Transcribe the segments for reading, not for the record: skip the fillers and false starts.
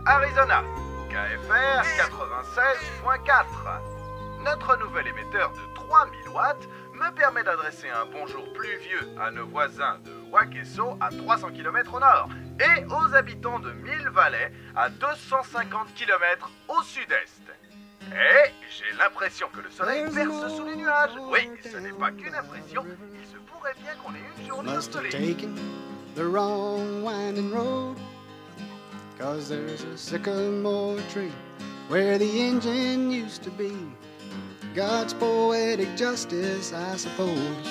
Arizona. KFR 96.4. Notre nouvel émetteur de 3000 watts me permet d'adresser un bonjour pluvieux à nos voisins de Wakeso à 300 km au nord et aux habitants de Mill Valley à 250 km au sud-est. Et j'ai l'impression que le soleil perce sous les nuages. Oui, ce n'est pas qu'une impression, il se pourrait bien qu'on ait une journée ensoleillée. The wrong winding road, 'cause there's a sycamore tree where the engine used to be. God's poetic justice, I suppose.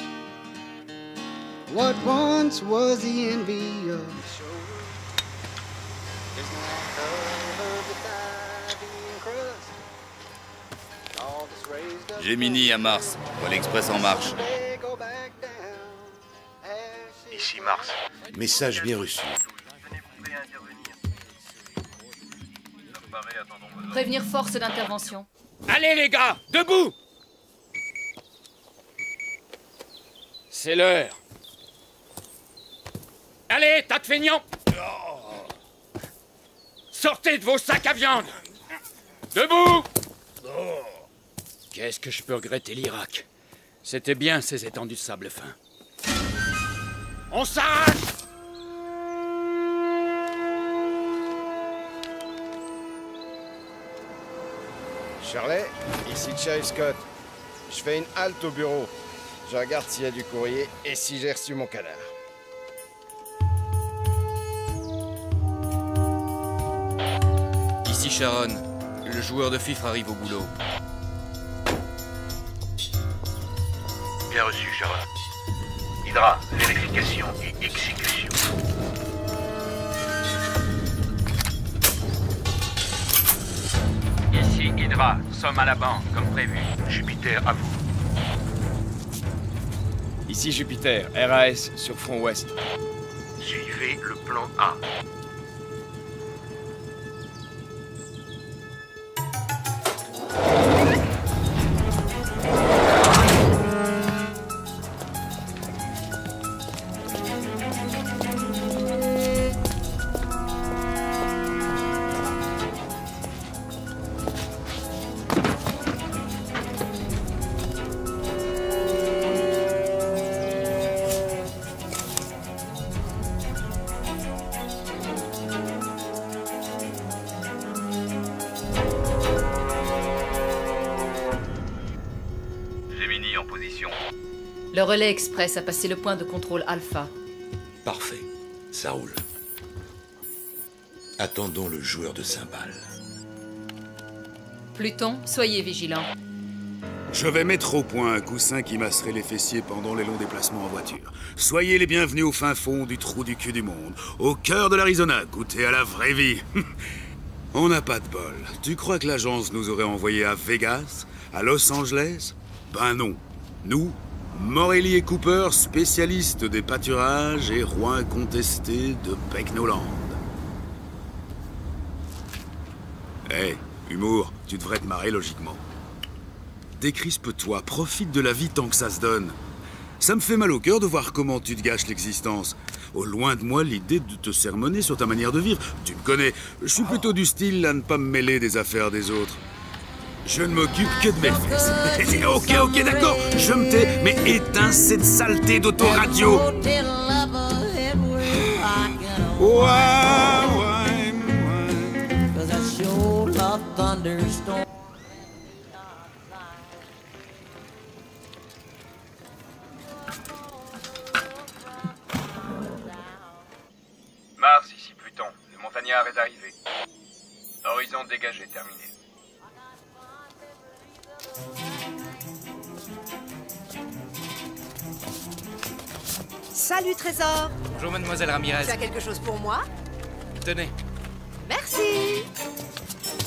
What once was the envy of the shore is now covered with ivy and crust. All that's raised up Gemini à Mars, Vol Express en marche. go back down. Ici Mars. Message bien reçu. Prévenir force d'intervention. Allez les gars, debout! C'est l'heure. Allez, tas de feignants! Sortez de vos sacs à viande! Debout! Qu'est-ce que je peux regretter l'Irak? C'était bien ces étendues de sable fin. On s'arrache! Shirley, ici Sheriff Scott. Je fais une halte au bureau. Je regarde s'il y a du courrier et si j'ai reçu mon canard. Ici Sharon, le joueur de fifre arrive au boulot. Bien reçu, Sharon. Hydra, vérification et exécution. Ici Hydra, nous sommes à la banque, comme prévu. Jupiter, à vous. Ici Jupiter, RAS sur front ouest. Suivez le plan A. En position. Le relais express a passé le point de contrôle Alpha. Parfait, ça roule. Attendons le joueur de cymbales. Pluton, soyez vigilants. Je vais mettre au point un coussin qui masserait les fessiers pendant les longs déplacements en voiture. Soyez les bienvenus au fin fond du trou du cul du monde, au cœur de l'Arizona, goûtez à la vraie vie. On n'a pas de bol. Tu crois que l'agence nous aurait envoyés à Vegas, à Los Angeles? Ben non. Nous, Morelli et Cooper, spécialistes des pâturages et rois incontestés de Pecknoland. Hé, humour, tu devrais te marrer logiquement. Décrispe-toi, profite de la vie tant que ça se donne. Ça me fait mal au cœur de voir comment tu te gâches l'existence. Au loin de moi l'idée de te sermonner sur ta manière de vivre. Tu me connais, je suis plutôt du style à ne pas me mêler des affaires des autres. Je ne m'occupe que de mes fesses. Ok, d'accord, je me tais, mais éteins cette saleté d'autoradio. Mars, ici Pluton. Le montagnard est arrivé. Horizon dégagé, terminé. Salut Trésor. Bonjour mademoiselle Ramirez. Tu as quelque chose pour moi? Tenez. Merci.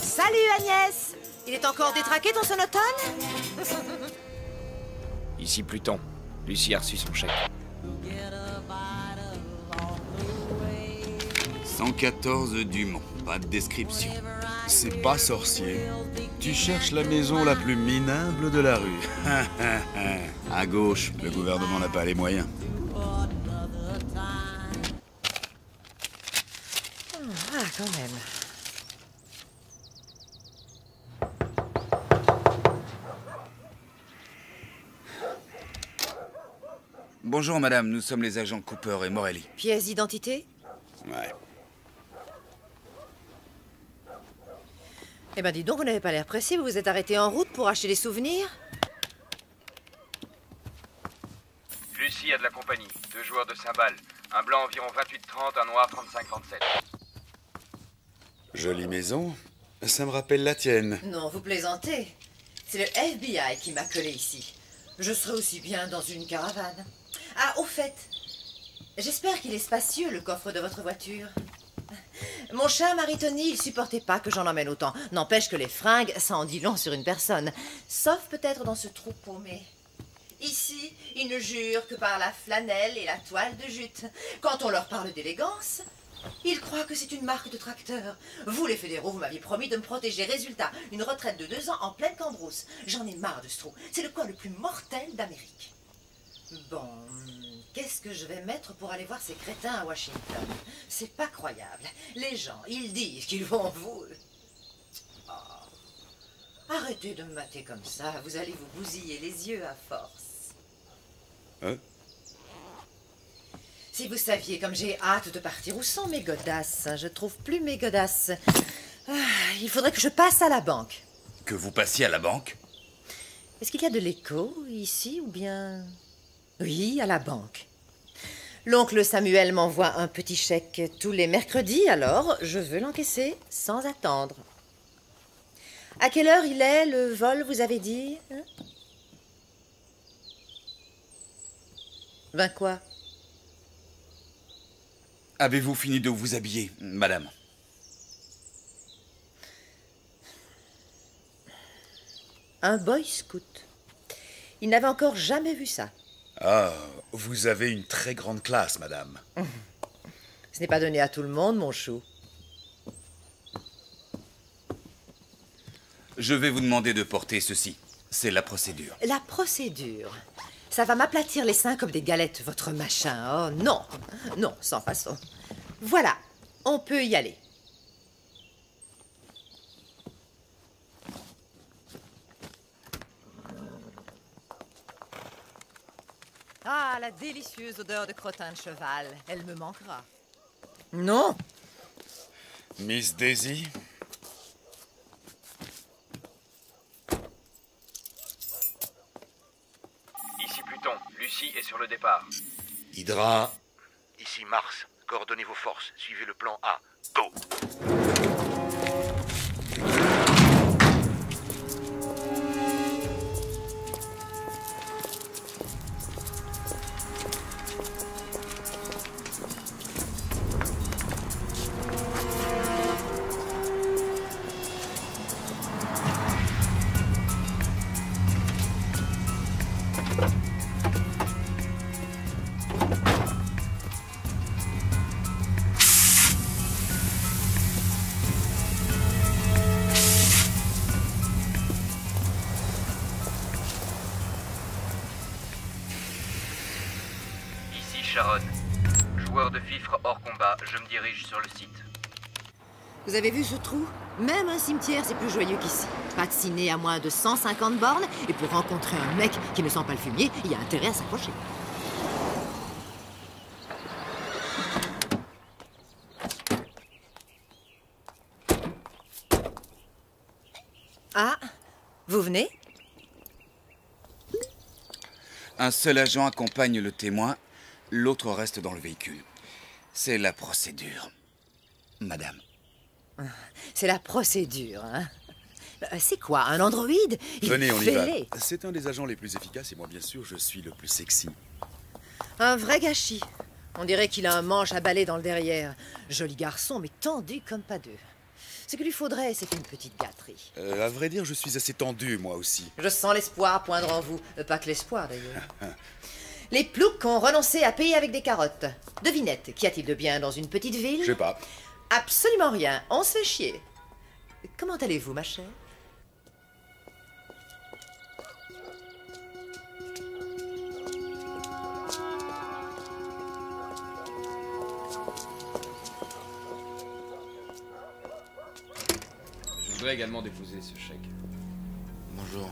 Salut Agnès. Il est encore détraqué ton sonotone? Ici Pluton. Lucie a reçu son chèque. 114 Dumont, pas de description. C'est pas sorcier. Tu cherches la maison la plus minable de la rue. À gauche, le gouvernement n'a pas les moyens. Ah, quand même. Bonjour, madame. Nous sommes les agents Cooper et Morelli. Pièce d'identité? Ouais. Eh ben dis donc, vous n'avez pas l'air pressé. Vous vous êtes arrêté en route pour acheter des souvenirs? Lucie a de la compagnie. 2 joueurs de cymbales. Un blanc environ 28-30, un noir 35-37. Jolie maison. Ça me rappelle la tienne. Non, vous plaisantez. C'est le FBI qui m'a collé ici. Je serais aussi bien dans une caravane. Ah, au fait, j'espère qu'il est spacieux, le coffre de votre voiture. Mon cher Maritoni, il supportait pas que j'en emmène autant. N'empêche que les fringues, ça en dit long sur une personne. Sauf peut-être dans ce trou paumé. Ici, ils ne jurent que par la flanelle et la toile de jute. Quand on leur parle d'élégance, ils croient que c'est une marque de tracteur. Vous, les fédéraux, vous m'aviez promis de me protéger. Résultat, une retraite de 2 ans en pleine cambrousse. J'en ai marre de ce trou. C'est le coin le plus mortel d'Amérique. Bon, qu'est-ce que je vais mettre pour aller voir ces crétins à Washington? C'est pas croyable. Les gens, ils disent qu'ils vont vous... Oh. Arrêtez de me mater comme ça. Vous allez vous bousiller les yeux à force. Hein? Si vous saviez comme j'ai hâte de partir, où sont mes godasses? Je trouve plus mes godasses. Ah, il faudrait que je passe à la banque. Que vous passiez à la banque? Est-ce qu'il y a de l'écho ici ou bien... Oui, à la banque. L'oncle Samuel m'envoie un petit chèque tous les mercredis, alors je veux l'encaisser sans attendre. À quelle heure il est, le vol, vous avez dit, hein? 20 quoi? Avez-vous fini de vous habiller, madame? Un boy scout. Il n'avait encore jamais vu ça. Ah, vous avez une très grande classe, madame. Ce n'est pas donné à tout le monde, mon chou. Je vais vous demander de porter ceci. C'est la procédure. La procédure. Ça va m'aplatir les seins comme des galettes, votre machin. Oh non, non, sans façon. Voilà, on peut y aller. Ah, la délicieuse odeur de crottin de cheval. Elle me manquera. Non. Miss Daisy? Ici Pluton. Lucie est sur le départ. Hydra. Ici Mars. Coordonnez vos forces. Suivez le plan A. Go! Sharon. Joueur de fifre hors combat, je me dirige sur le site. Vous avez vu ce trou? Même un cimetière, c'est plus joyeux qu'ici. Pas de ciné à moins de 150 bornes, et pour rencontrer un mec qui ne sent pas le fumier, il y a intérêt à s'approcher. Ah, vous venez? Un seul agent accompagne le témoin, l'autre reste dans le véhicule. C'est la procédure, madame. C'est la procédure, hein? C'est quoi, un androïde? Venez, on y va. C'est un des agents les plus efficaces et moi, bien sûr, je suis le plus sexy. Un vrai gâchis. On dirait qu'il a un manche à balai dans le derrière. Joli garçon, mais tendu comme pas deux. Ce qu'il lui faudrait, c'est une petite gâterie. À vrai dire, je suis assez tendu, moi aussi. Je sens l'espoir poindre en vous. Pas que l'espoir, d'ailleurs. Les ploucs ont renoncé à payer avec des carottes. Devinette, qu'y a-t-il de bien dans une petite ville? Je sais pas. Absolument rien. On se fait chier. Comment allez-vous, ma chère? Je voudrais également déposer ce chèque. Bonjour.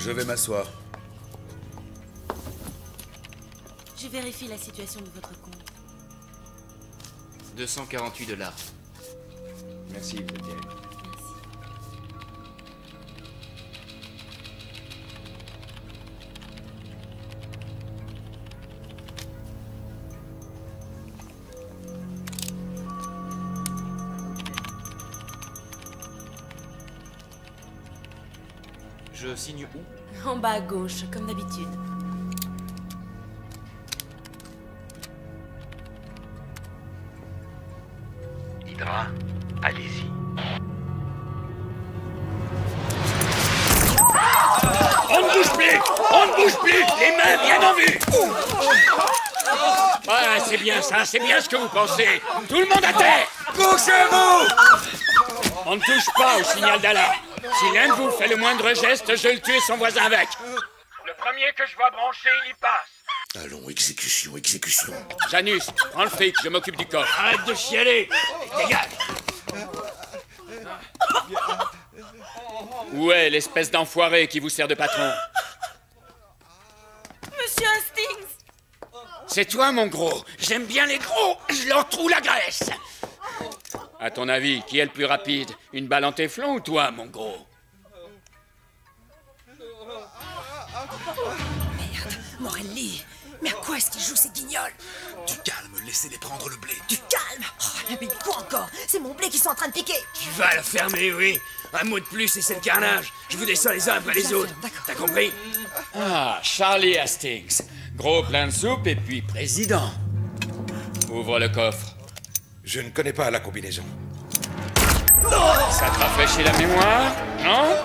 Je vais m'asseoir. Je vérifie la situation de votre compte. 248 $. Merci, vous êtes bien. Je signe où? En bas à gauche, comme d'habitude. Hydra, allez-y. On ne bouge plus! On ne bouge plus! Les mains bien en vue! Ah, c'est bien ça, c'est bien ce que vous pensez! Tout le monde à terre! Bougez-vous! On ne touche pas au signal d'alarme. Si l'un de vous fait le moindre geste, je le tue et son voisin avec. Le premier que je vois brancher, il y passe. Allons, exécution, exécution. Janus, prends le fric, je m'occupe du coffre. Arrête de chialer! Dégage! Où est l'espèce d'enfoiré qui vous sert de patron? Monsieur Hastings! C'est toi, mon gros. J'aime bien les gros. Je leur trouve la graisse. À ton avis, qui est le plus rapide? Une balle en téflon ou toi, mon gros? Merde, Morelli. Mais à quoi est-ce qu'il joue ces guignols? Du calme, laissez-les prendre le blé. Du calme? Oh, mais quoi encore? C'est mon blé qui sont en train de piquer. Tu vas la fermer, oui. Un mot de plus et c'est le carnage. Je vous descends les uns après les autres. T'as compris? Ah, Charlie Hastings. Gros plein de soupe et puis président. Ouvre le coffre. Je ne connais pas la combinaison. Ça te rafraîchit la mémoire? Non?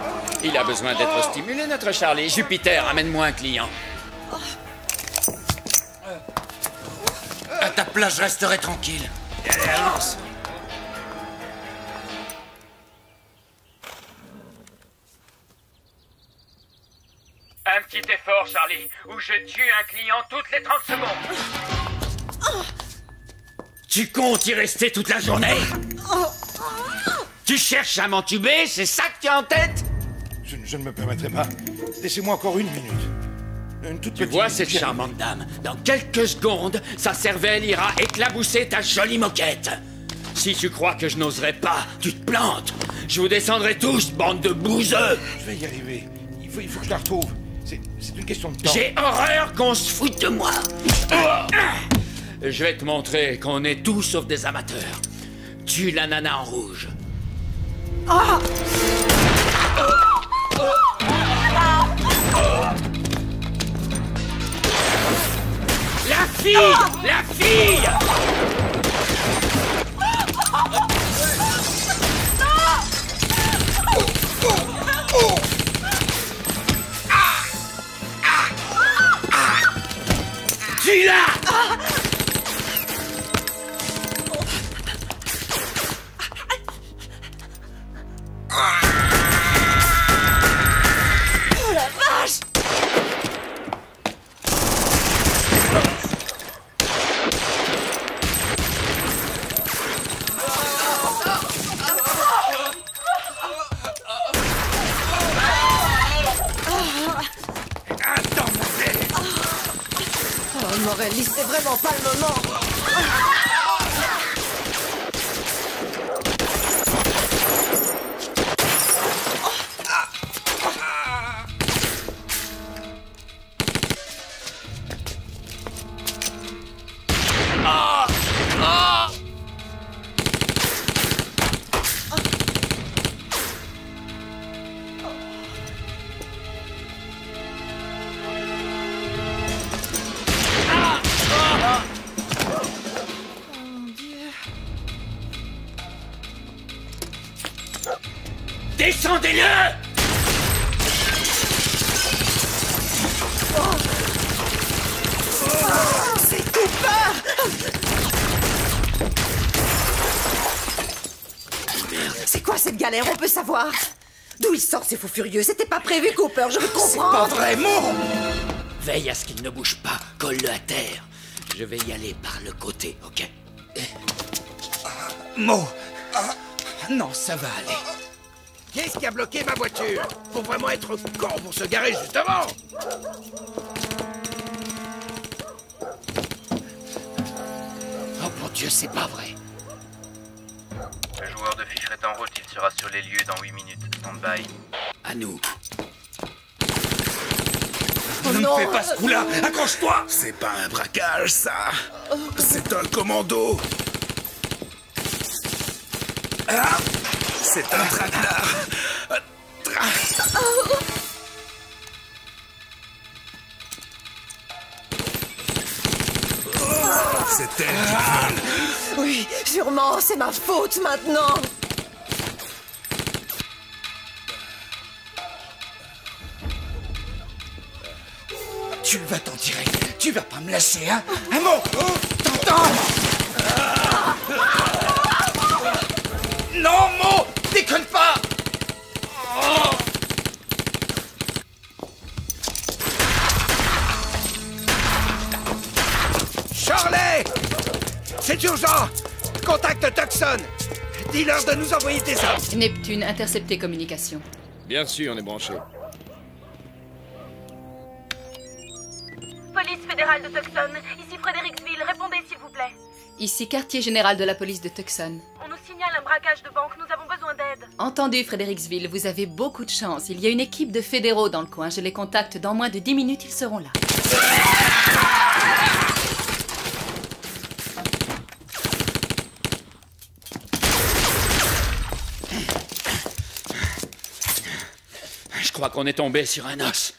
Il a besoin d'être stimulé, notre Charlie. Jupiter, amène-moi un client. À ta place, je resterai tranquille. Allez, avance. Un petit effort, Charlie, ou je tue un client toutes les 30 secondes. Tu comptes y rester toute la journée? Tu cherches à m'entuber, c'est ça que tu as en tête? Je ne me permettrai pas. Laissez-moi encore une minute. Une toute Tu petite vois minute. cette charmante dame? Dans quelques secondes, sa cervelle ira éclabousser ta jolie moquette. Si tu crois que je n'oserais pas, tu te plantes. Je vous descendrai tous, bande de bouseux. Je vais y arriver. Il faut que je la retrouve. C'est une question de temps. J'ai horreur qu'on se foute de moi. Je vais te montrer qu'on est tous sauf des amateurs. Tue la nana en rouge. La fille! La fille! Tue-la! Oh la vache! Oh Morelli, c'est vraiment pas le moment. Descendez-le! C'est Cooper! C'est quoi cette galère? On peut savoir? D'où il sort ces fous furieux? C'était pas prévu, Cooper, je veux comprendre! Pas vraiment! Veille à ce qu'il ne bouge pas, colle-le à terre. Je vais y aller par le côté, ok? Mo! Non, ça va aller. Qu'est-ce qui a bloqué ma voiture? Faut vraiment être con pour se garer juste devant. Oh mon Dieu, c'est pas vrai. Le joueur de fichre est en route, il sera sur les lieux dans 8 minutes. Stand-by. À nous. Ne me fais pas ce coup-là! Accroche-toi! C'est pas un braquage, ça! C'est un commando! Ah! C'est un traquenard! C'est elle qui vole! Oui, sûrement, c'est ma faute maintenant. Tu vas t'en tirer. Tu vas pas me lâcher, hein? Un mot! T'entends? Non, Mo! Déconne pas! Charlie! C'est urgent! Contacte Tucson! Dis-leur de nous envoyer des hommes! Neptune, interceptez communication. Bien sûr, on est branché. Police fédérale de Tucson, ici Fredericksville, répondez s'il vous plaît. Ici quartier général de la police de Tucson. On nous signale un braquage de banque, nous avons besoin d'aide. Entendu, Fredericksville, vous avez beaucoup de chance. Il y a une équipe de fédéraux dans le coin. Je les contacte dans moins de 10 minutes, ils seront là. Je crois qu'on est tombé sur un os.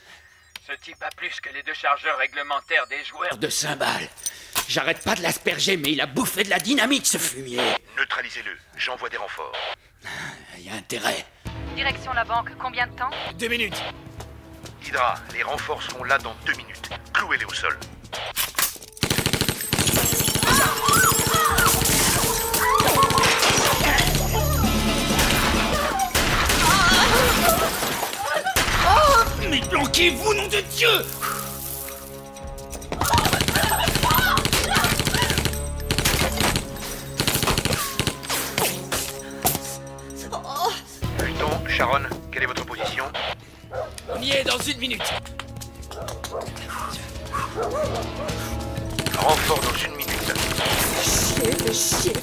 Ce type a plus que les 2 chargeurs réglementaires des joueurs De cymbales. J'arrête pas de l'asperger, mais il a bouffé de la dynamite, ce fumier. Neutralisez-le. J'envoie des renforts. Il y a intérêt. Direction la banque, combien de temps? 2 minutes. Hydra, les renforts seront là dans 2 minutes. Clouez-les au sol. Mais planquez-vous, nom de Dieu! Pluton, Sharon, quelle est votre position? On y est dans 1 minute. Renfort dans 1 minute. Fais chier.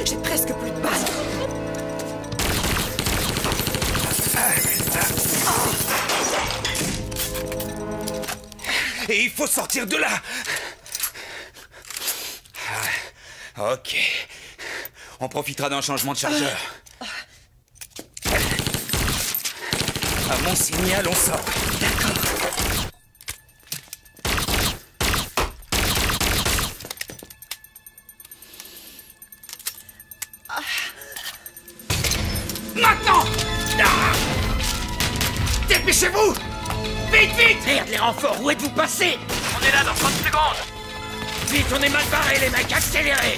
J'ai presque plus de balles. Et il faut sortir de là! Ok. On profitera d'un changement de chargeur. À mon signal, on sort. D'accord. Maintenant! Dépêchez-vous! Vite! Merde, les renforts, où êtes-vous passés? On est là dans 30 secondes. Vite, on est mal barrés, les mecs, accélérez!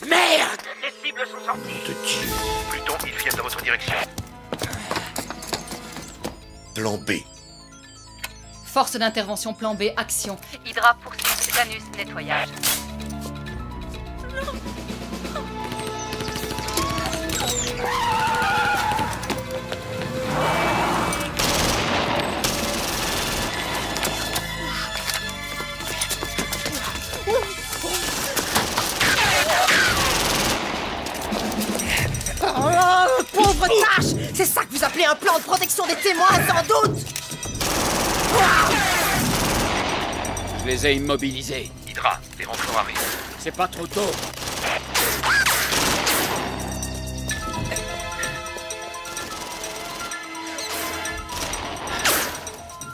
Merde! Les cibles sont sorties. Pluton, ils viennent dans votre direction. Plan B. Force d'intervention plan B, action. Hydra poursuit, Janus, nettoyage. Oh, pauvre tâche! C'est ça que vous appelez un plan de protection des témoins, sans doute! Je les ai immobilisés. Hydra, les renforts arrivent. C'est pas trop tôt.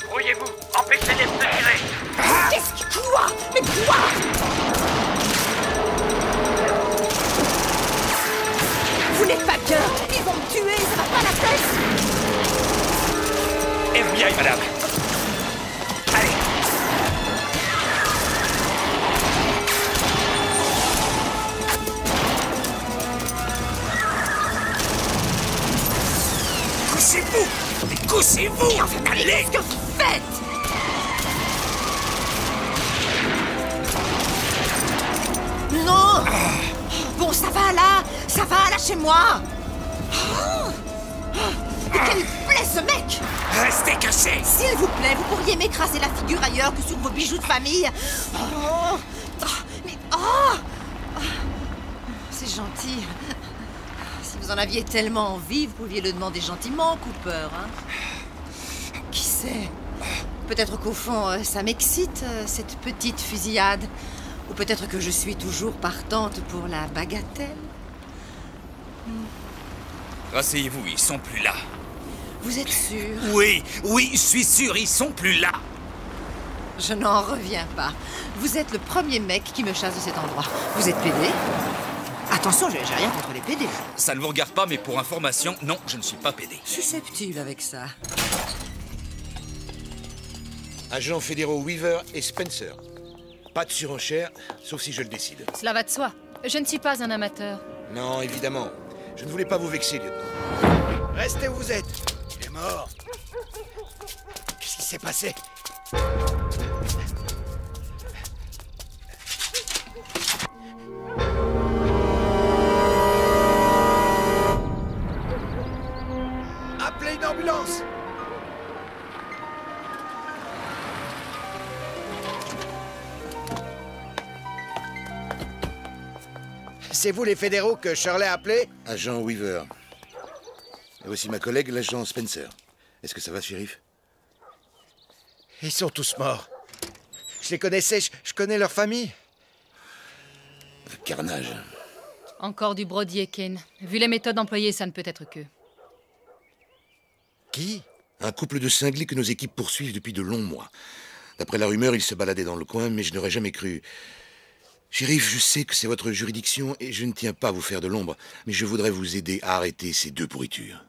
Brouillez-vous, empêchez-les de se tirer. Qu'est-ce qui... Quoi? Mais quoi? Vous n'êtes pas bien! Ils vont me tuer, ça va pas la tête! FBI, madame. couchez-vous! Mais couchez-vous! Mais enfin, allez, qu'est-ce que vous faites? Non! Bon, ça va là! Ça va, lâchez-moi! Mais quel plaît ce mec! Restez cachés! S'il vous plaît, vous pourriez m'écraser la figure ailleurs que sur vos bijoux de famille. C'est gentil. Si vous en aviez tellement envie, vous pouviez le demander gentiment, Cooper. Hein? Qui sait? Peut-être qu'au fond, ça m'excite, cette petite fusillade. Ou peut-être que je suis toujours partante pour la bagatelle. Rasseyez-vous, ils sont plus là. Vous êtes sûr? Oui, je suis sûr, ils sont plus là. Je n'en reviens pas. Vous êtes le premier mec qui me chasse de cet endroit. Vous êtes PD? Attention, j'ai rien contre les PD. Ça ne vous regarde pas, mais pour information, non, je ne suis pas PD. Susceptible avec ça. Agents fédéraux Weaver et Spencer. Pas de surenchère, sauf si je le décide. Cela va de soi. Je ne suis pas un amateur. Non, évidemment. Je ne voulais pas vous vexer, lieutenant. Restez où vous êtes. Il est mort. Qu'est-ce qui s'est passé? Appelez une ambulance! C'est vous les fédéraux que Shirley a appelés? Agent Weaver. Et voici ma collègue, l'agent Spencer. Est-ce que ça va, shérif? Ils sont tous morts. Je les connaissais, je connais leur famille. Le carnage. Encore du Brody et Kane. Vu les méthodes employées, ça ne peut être qu'eux. Qui? Un couple de cinglés que nos équipes poursuivent depuis de longs mois. D'après la rumeur, ils se baladaient dans le coin, mais je n'aurais jamais cru. Shérif, je sais que c'est votre juridiction et je ne tiens pas à vous faire de l'ombre, mais je voudrais vous aider à arrêter ces deux pourritures.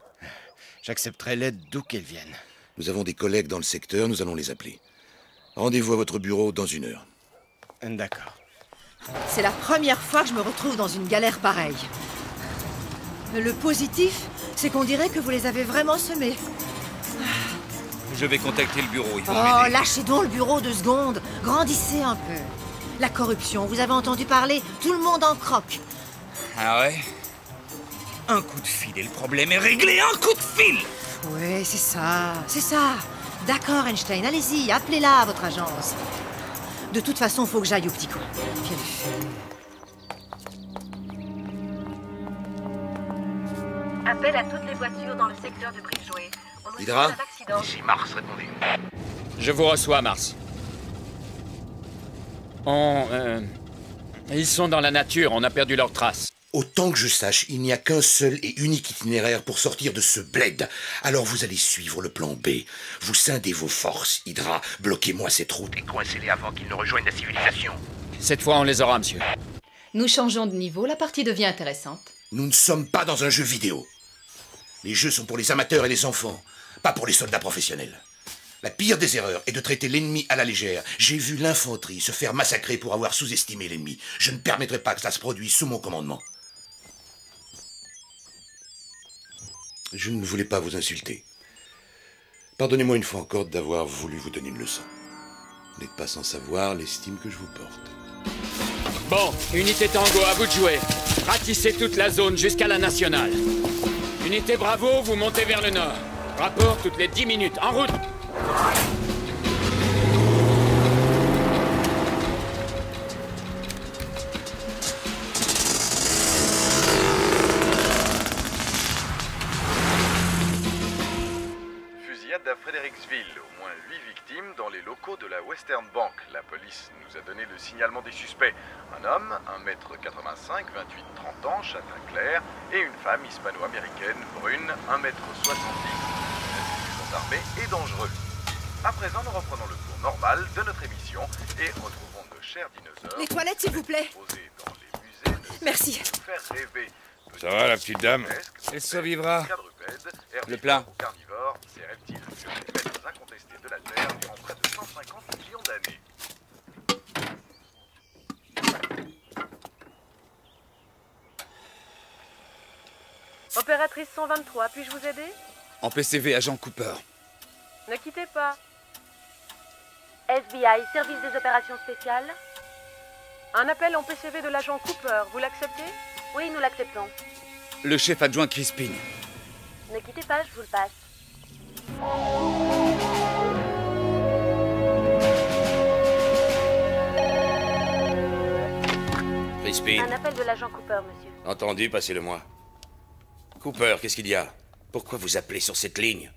J'accepterai l'aide d'où qu'elles viennent. Nous avons des collègues dans le secteur, nous allons les appeler. Rendez-vous à votre bureau dans 1 heure. D'accord. C'est la première fois que je me retrouve dans une galère pareille. Le positif, c'est qu'on dirait que vous les avez vraiment semés. Je vais contacter le bureau, ils vont Oh, m'aider. lâchez donc le bureau 2 secondes. Grandissez un peu. La corruption, vous avez entendu parler? Tout le monde en croque. Ah ouais? Un coup de fil et le problème est réglé. Un coup de fil! Oui, c'est ça, c'est ça. D'accord, Einstein, allez-y, appelez-la, votre agence. De toute façon, faut que j'aille au petit coin. Quelle fille. Appel à toutes les voitures dans le secteur de Bridgeway. On nous Hydra? signale un accident. Ici Mars, répondez. Je vous reçois, Mars. Ils sont dans la nature, on a perdu leurs traces. Autant que je sache, il n'y a qu'un seul et unique itinéraire pour sortir de ce bled. Alors vous allez suivre le plan B. Vous scindez vos forces, Hydra. Bloquez-moi cette route et coincez-les avant qu'ils ne rejoignent la civilisation. Cette fois, on les aura, monsieur. Nous changeons de niveau, la partie devient intéressante. Nous ne sommes pas dans un jeu vidéo. Les jeux sont pour les amateurs et les enfants, pas pour les soldats professionnels. La pire des erreurs est de traiter l'ennemi à la légère. J'ai vu l'infanterie se faire massacrer pour avoir sous-estimé l'ennemi. Je ne permettrai pas que ça se produise sous mon commandement. Je ne voulais pas vous insulter. Pardonnez-moi une fois encore d'avoir voulu vous donner une leçon. Vous n'êtes pas sans savoir l'estime que je vous porte. Bon, unité Tango, à vous de jouer. Ratissez toute la zone jusqu'à la nationale. Unité Bravo, vous montez vers le nord. Rapport toutes les 10 minutes. En route! Fusillade à Fredericksville. Au moins 8 victimes dans les locaux de la Western Bank. La police nous a donné le signalement des suspects. Un homme, 1m85, 28-30 ans, châtain clair, et une femme hispano-américaine, brune, 1m70, armé et dangereux. À présent, nous reprenons le cours normal de notre émission et retrouvons de chers dinosaures. Les toilettes, s'il vous plaît. Dans les musées de Merci. faire rêver. Ça va, la petite dame? Elle survivra. Quadrupèdes, Le plat. carnivores, ces reptiles furent les maîtres incontestés de la Terre durant près de 150 millions d'années. Opératrice 123, puis-je vous aider? En PCV, agent Cooper. Ne quittez pas. FBI, service des opérations spéciales. Un appel en PCV de l'agent Cooper, vous l'acceptez? Oui, nous l'acceptons. Le chef adjoint Crispin. Ne quittez pas, je vous le passe. Crispin. Un appel de l'agent Cooper, monsieur. Entendu, passez-le-moi. Cooper, qu'est-ce qu'il y a? Pourquoi vous appelez sur cette ligne?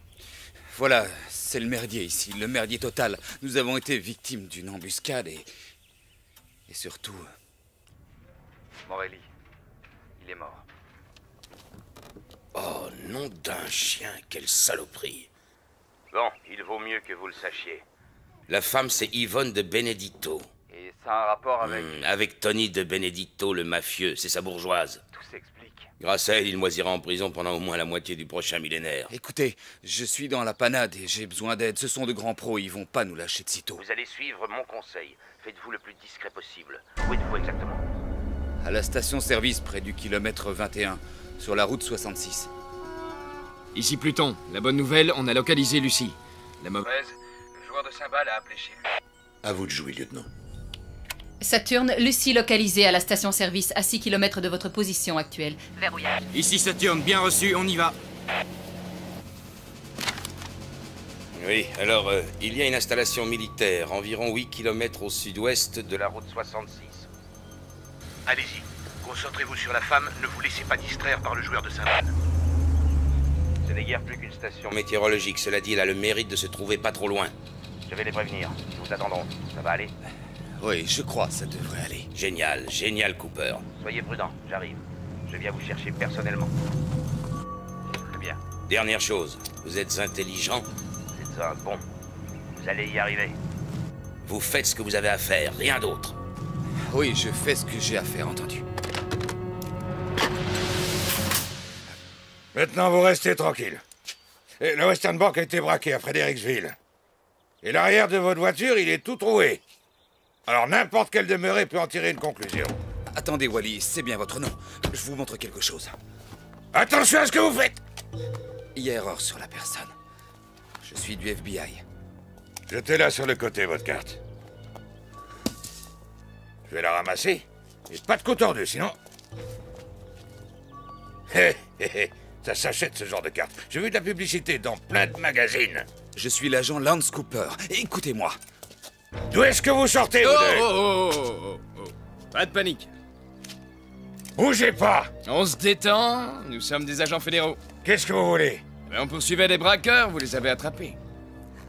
Voilà, c'est le merdier ici, le merdier total. Nous avons été victimes d'une embuscade et surtout... Morelli, il est mort. Oh, nom d'un chien, quelle saloperie. Bon, il vaut mieux que vous le sachiez. La femme, c'est Yvonne de Benedetto. Et ça a un rapport avec... Avec Tony de Benedetto, le mafieux, c'est sa bourgeoise. Tout s'explique. Grâce à elle, il moisira en prison pendant au moins la moitié du prochain millénaire. Écoutez, je suis dans la panade et j'ai besoin d'aide. Ce sont de grands pros, ils vont pas nous lâcher de sitôt. Vous allez suivre mon conseil. Faites-vous le plus discret possible. Où êtes-vous exactement? À la station-service près du kilomètre 21, sur la route 66. Ici Pluton. La bonne nouvelle, on a localisé Lucie. La mauvaise... Le joueur de cymbales a appelé chez lui. À vous de jouer, lieutenant. Saturne, Lucie localisée à la station-service à 6 km de votre position actuelle. Verrouillage. Ici Saturne, bien reçu, on y va. Oui, alors, il y a une installation militaire, environ 8 km au sud-ouest de la route 66. Allez-y, concentrez-vous sur la femme, ne vous laissez pas distraire par le joueur de cymbales. Ce n'est guère plus qu'une station. Météorologique, cela dit, elle a le mérite de se trouver pas trop loin. Je vais les prévenir. Nous vous attendrons. Ça va aller? Oui, je crois, ça devrait aller. Génial, génial, Cooper. Soyez prudent, j'arrive. Je viens vous chercher personnellement. Très bien. Dernière chose, vous êtes intelligent. C'est un bon. Vous allez y arriver. Vous faites ce que vous avez à faire, rien d'autre. Oui, je fais ce que j'ai à faire, entendu. Maintenant, vous restez tranquille. Et le Western Bank a été braqué à Fredericksville. Et l'arrière de votre voiture, il est tout troué. Alors n'importe quel demeuré peut en tirer une conclusion. Attendez, Wally, c'est bien votre nom. Je vous montre quelque chose. Attention à ce que vous faites! Il y a erreur sur la personne. Je suis du FBI. Jetez-la sur le côté, votre carte. Je vais la ramasser. Et pas de coup tordu, sinon... Hé, hé, hé. Ça s'achète, ce genre de carte. J'ai vu de la publicité dans plein de magazines. Je suis l'agent Lance Cooper. Écoutez-moi. D'où est-ce que vous sortez, vous deux? Oh. Pas de panique. Bougez pas! On se détend, nous sommes des agents fédéraux. Qu'est-ce que vous voulez? On poursuivait des braqueurs, vous les avez attrapés.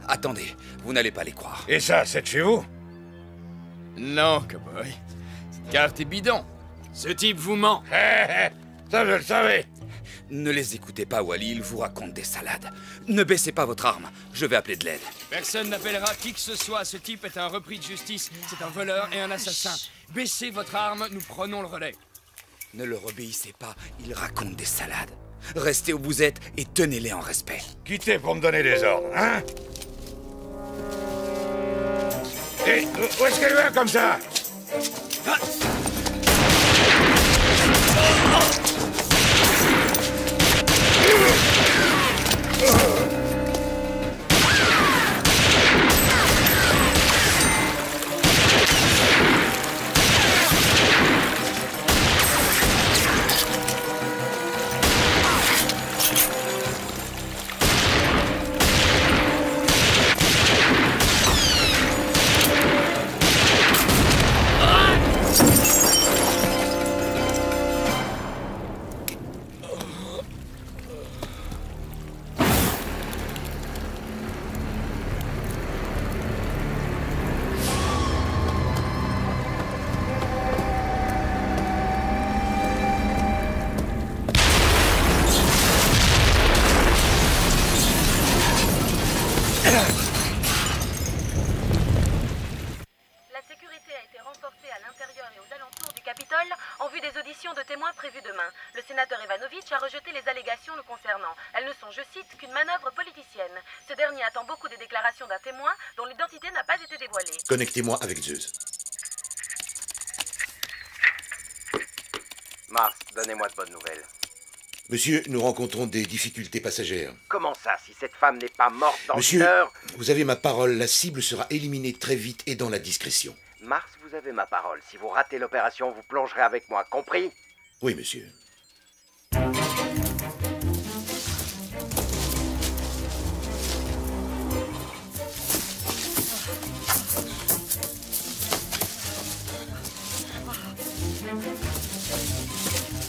Attendez, vous n'allez pas les croire. Et ça, c'est de chez vous? Non, cowboy. Cette carte est bidon. Ce type vous ment. Ça, je le savais. Ne les écoutez pas, Wally, ils vous racontent des salades. Ne baissez pas votre arme, je vais appeler de l'aide. Personne n'appellera qui que ce soit. Ce type est un repris de justice. C'est un voleur et un assassin. Baissez votre arme, nous prenons le relais. Ne leur obéissez pas, ils racontent des salades. Restez où vous êtes et tenez-les en respect. Quittez pour me donner des ordres, hein? Et où est-ce qu'elle va comme ça? La sécurité a été renforcée à l'intérieur et aux alentours du Capitole en vue des auditions de témoins prévues demain. Le sénateur Ivanovitch a rejeté les allégations le concernant. Elles ne sont, je cite, qu'une manœuvre politicienne. Ce dernier attend beaucoup des déclarations d'un témoin dont l'identité n'a pas été dévoilée. Connectez-moi avec Zeus. Mars, donnez-moi de bonnes nouvelles. Monsieur, nous rencontrons des difficultés passagères. Comment ça, si cette femme n'est pas morte dans Monsieur, une heure? vous avez ma parole, la cible sera éliminée très vite et dans la discrétion. Mars, vous avez ma parole. Si vous ratez l'opération, vous plongerez avec moi, compris? Oui, monsieur.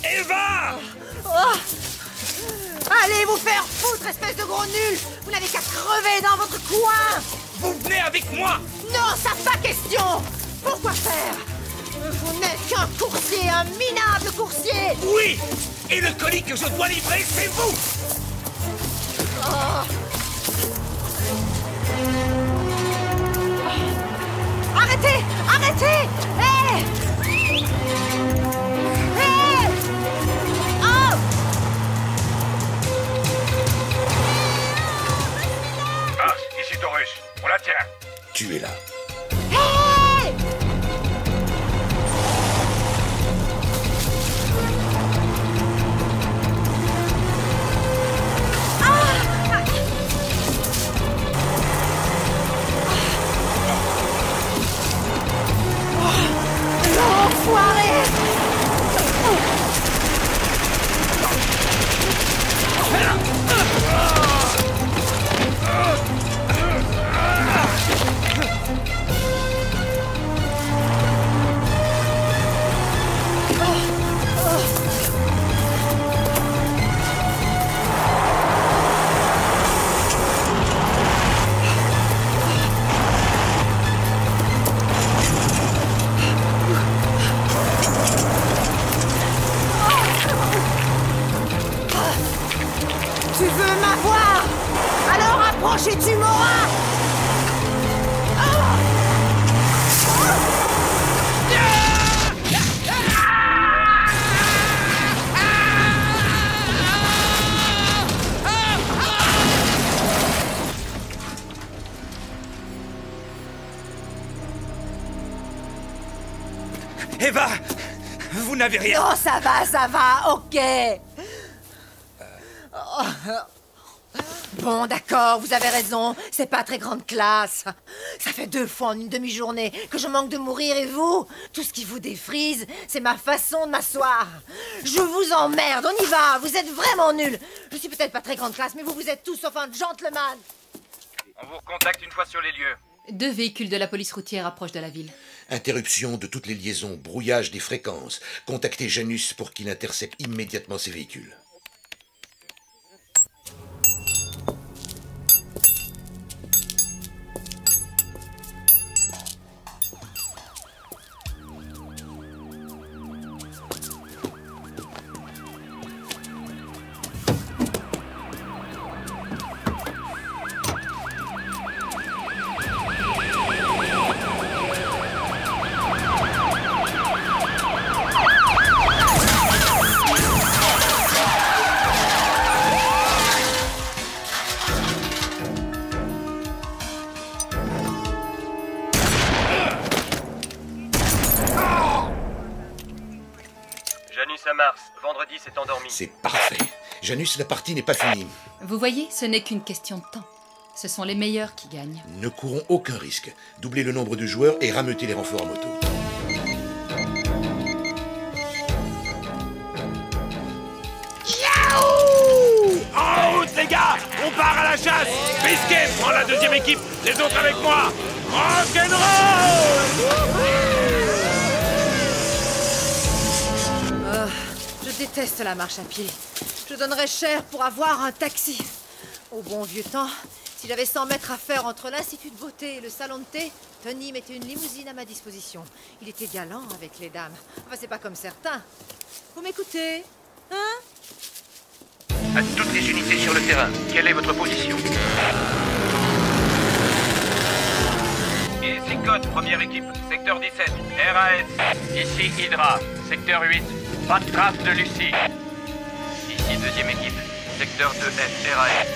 Eva! Oh! Allez vous faire foutre, espèce de gros nul! Vous n'avez qu'à crever dans votre coin! Vous venez avec moi! Non, ça pas question! Pourquoi faire? Vous n'êtes qu'un coursier, un minable coursier! Oui! Et le colis que je dois livrer, c'est vous! Oh. Arrêtez! Arrêtez! Hé! Hé! Oh! Mars, ici Taurus. On la tient. Tu es là. Hé! L'enfoiré! Tu veux m'avoir? Alors approche et tu m'auras! Eva! Vous n'avez rien! Non, ça va, ok! Oh. Bon, d'accord, vous avez raison, c'est pas très grande classe. Ça fait 2 fois en une demi-journée que je manque de mourir et vous, tout ce qui vous défrise, c'est ma façon de m'asseoir. Je vous emmerde, on y va, vous êtes vraiment nuls. Je suis peut-être pas très grande classe, mais vous êtes tous sauf un gentleman. On vous recontacte une fois sur les lieux. 2 véhicules de la police routière approchent de la ville. Interruption de toutes les liaisons, brouillage des fréquences. Contactez Janus pour qu'il intercepte immédiatement ces véhicules. Janus à Mars, vendredi s'est endormi. C'est parfait. Janus, la partie n'est pas finie. Vous voyez, ce n'est qu'une question de temps. Ce sont les meilleurs qui gagnent. Ne courons aucun risque. Doublez le nombre de joueurs et rameutez les renforts en moto. En route, les gars! On part à la chasse! Bisquet, prends la 2e équipe! Les autres avec moi! Rock'n'roll! Je déteste la marche à pied. Je donnerais cher pour avoir un taxi. Au bon vieux temps, si j'avais 100 mètres à faire entre l'Institut de beauté et le salon de thé, Tony mettait une limousine à ma disposition. Il était galant avec les dames. Enfin, c'est pas comme certains. Vous m'écoutez? Hein? À toutes les unités sur le terrain, quelle est votre position? Ici Code, première équipe, secteur 17, RAS. Ici Hydra, secteur 8, pas de trace de Lucie. Ici deuxième équipe, secteur 2F, RAS.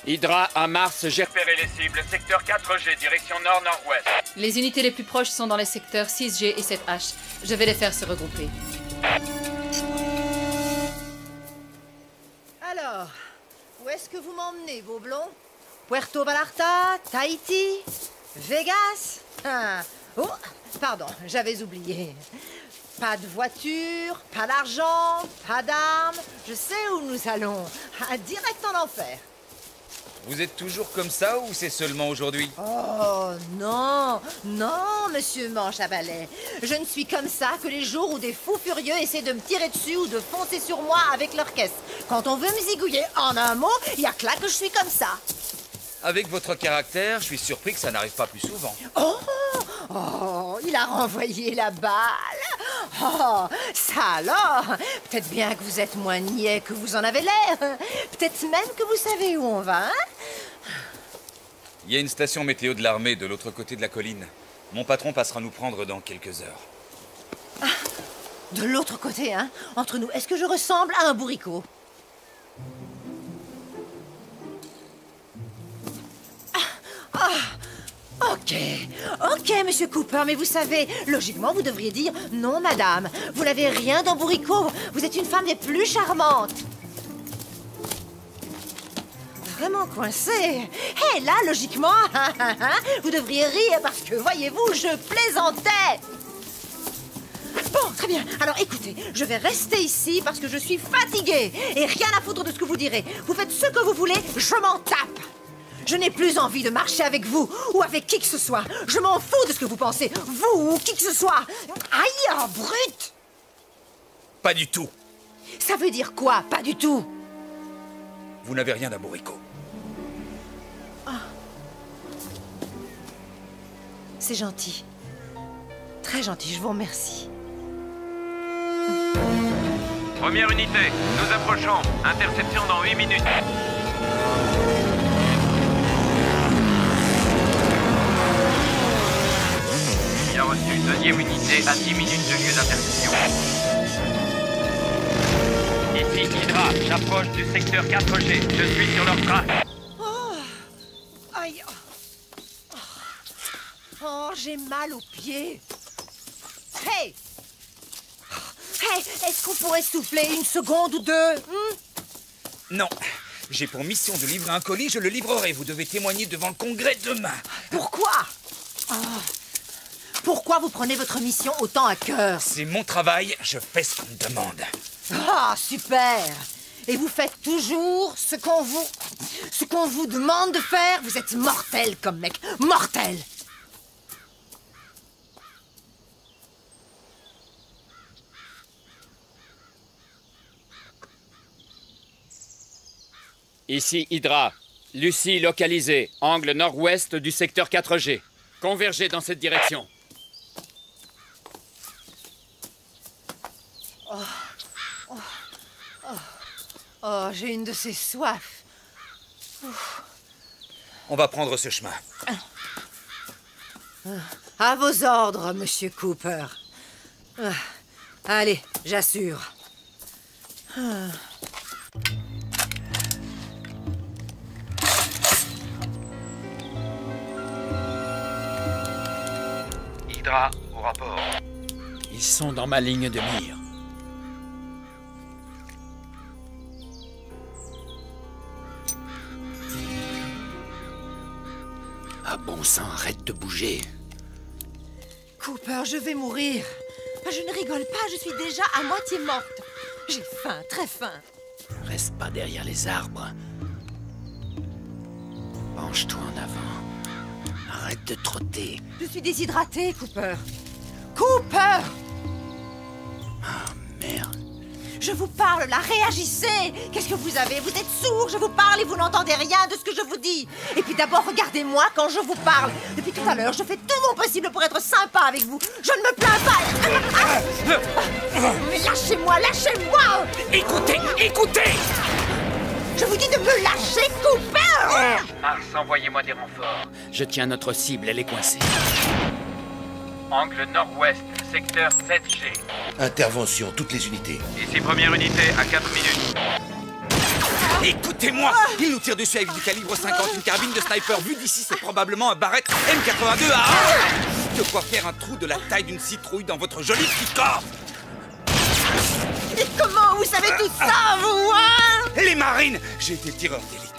Hydra à Mars, j'ai repéré les cibles. Secteur 4G, direction nord-nord-ouest. Les unités les plus proches sont dans les secteurs 6G et 7H. Je vais les faire se regrouper. Alors, où est-ce que vous m'emmenez, vos blonds? Puerto Vallarta? Tahiti? Vegas? Ah. Oh, pardon, j'avais oublié. Pas de voiture, pas d'argent, pas d'armes. Je sais où nous allons. Direct en enfer. Vous êtes toujours comme ça ou c'est seulement aujourd'hui? Oh non, non, monsieur Manche à balai. Je ne suis comme ça que les jours où des fous furieux essaient de me tirer dessus ou de foncer sur moi avec leur caisse. Quand on veut me zigouiller en un mot, il y a que là que je suis comme ça. Avec votre caractère, je suis surpris que ça n'arrive pas plus souvent. Oh, il a renvoyé la balle. Oh, ça alors. Peut-être bien que vous êtes moins niais que vous en avez l'air. Peut-être même que vous savez où on va, hein? Il y a une station météo de l'armée de l'autre côté de la colline. Mon patron passera nous prendre dans quelques heures. Ah, de l'autre côté, hein? Entre nous, est-ce que je ressemble à un bourricot? Ok, monsieur Cooper, mais vous savez, logiquement, vous devriez dire « Non, madame, vous n'avez rien d'un bourricot, vous êtes une femme des plus charmantes !» Vraiment coincé. Hé, là, logiquement, vous devriez rire parce que, voyez-vous, je plaisantais. Bon, très bien. Alors, écoutez, je vais rester ici parce que je suis fatiguée et rien à foutre de ce que vous direz. Vous faites ce que vous voulez, je m'en tape. Je n'ai plus envie de marcher avec vous ou avec qui que ce soit. Je m'en fous de ce que vous pensez, vous ou qui que ce soit. Aïe, oh, brute! Pas du tout. Ça veut dire quoi, pas du tout? Vous n'avez rien d'un bourricot. Oh. C'est gentil. Très gentil, je vous remercie. Première unité, nous approchons. Interception dans 8 minutes. Bien reçu. Deuxième unité à 10 minutes de lieu d'interception. Ici Hydra, j'approche du secteur 4G. Je suis sur leur trace. Oh. Aïe. Oh, j'ai mal aux pieds. Hey! Hey, est-ce qu'on pourrait souffler une seconde ou deux? Non. J'ai pour mission de livrer un colis, je le livrerai. Vous devez témoigner devant le Congrès demain. Pourquoi? Oh. Pourquoi vous prenez votre mission autant à cœur? C'est mon travail, je fais ce qu'on me demande. Ah, super! Et vous faites toujours ce qu'on vous demande de faire? Vous êtes mortel comme mec, mortel! Ici Hydra. Lucie localisée. Angle nord-ouest du secteur 4G. Convergez dans cette direction. Oh, j'ai une de ces soifs. On va prendre ce chemin. À vos ordres, monsieur Cooper. Allez, j'assure. Hydra, au rapport. Ils sont dans ma ligne de mire. Ah bon sang, arrête de bouger. Cooper, je vais mourir. Je ne rigole pas, je suis déjà à moitié morte. J'ai faim, très faim. Reste pas derrière les arbres. Penche-toi en avant. Arrête de trotter. Je suis déshydratée, Cooper. Cooper! Ah, merde. Je vous parle, là, réagissez! Qu'est-ce que vous avez? Vous êtes sourd, je vous parle et vous n'entendez rien de ce que je vous dis. Et puis d'abord, regardez-moi quand je vous parle. Depuis tout à l'heure, je fais tout mon possible pour être sympa avec vous. Je ne me plains pas. Mais lâchez-moi, lâchez-moi! Écoutez, écoutez! Je vous dis de me lâcher, Cooper! Mars, envoyez-moi des renforts. Je tiens notre cible, elle est coincée. Angle nord-ouest, secteur 7G. Intervention, toutes les unités. Ici première unité à 4 minutes. Écoutez-moi! Il nous tire dessus avec du calibre 50, une carabine de sniper. Vu d'ici, c'est probablement un Barrett M82 à de quoi faire un trou de la taille d'une citrouille dans votre joli petit corps. Et comment vous savez tout ça, vous, hein? Les marines! J'ai été tireur d'élite.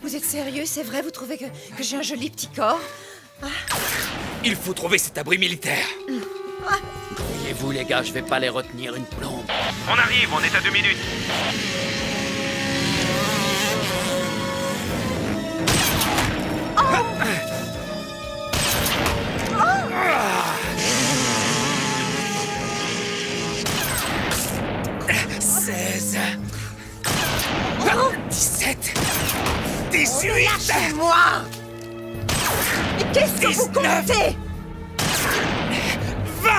Vous êtes sérieux? C'est vrai? Vous trouvez que j'ai un joli petit corps? Il faut trouver cet abri militaire. Voyez-vous, les gars, je vais pas les retenir une plombe. On arrive, on est à 2 minutes. Seize. 17. 18. Lâchez-moi! Mais qu'est-ce que vous comptez? 20.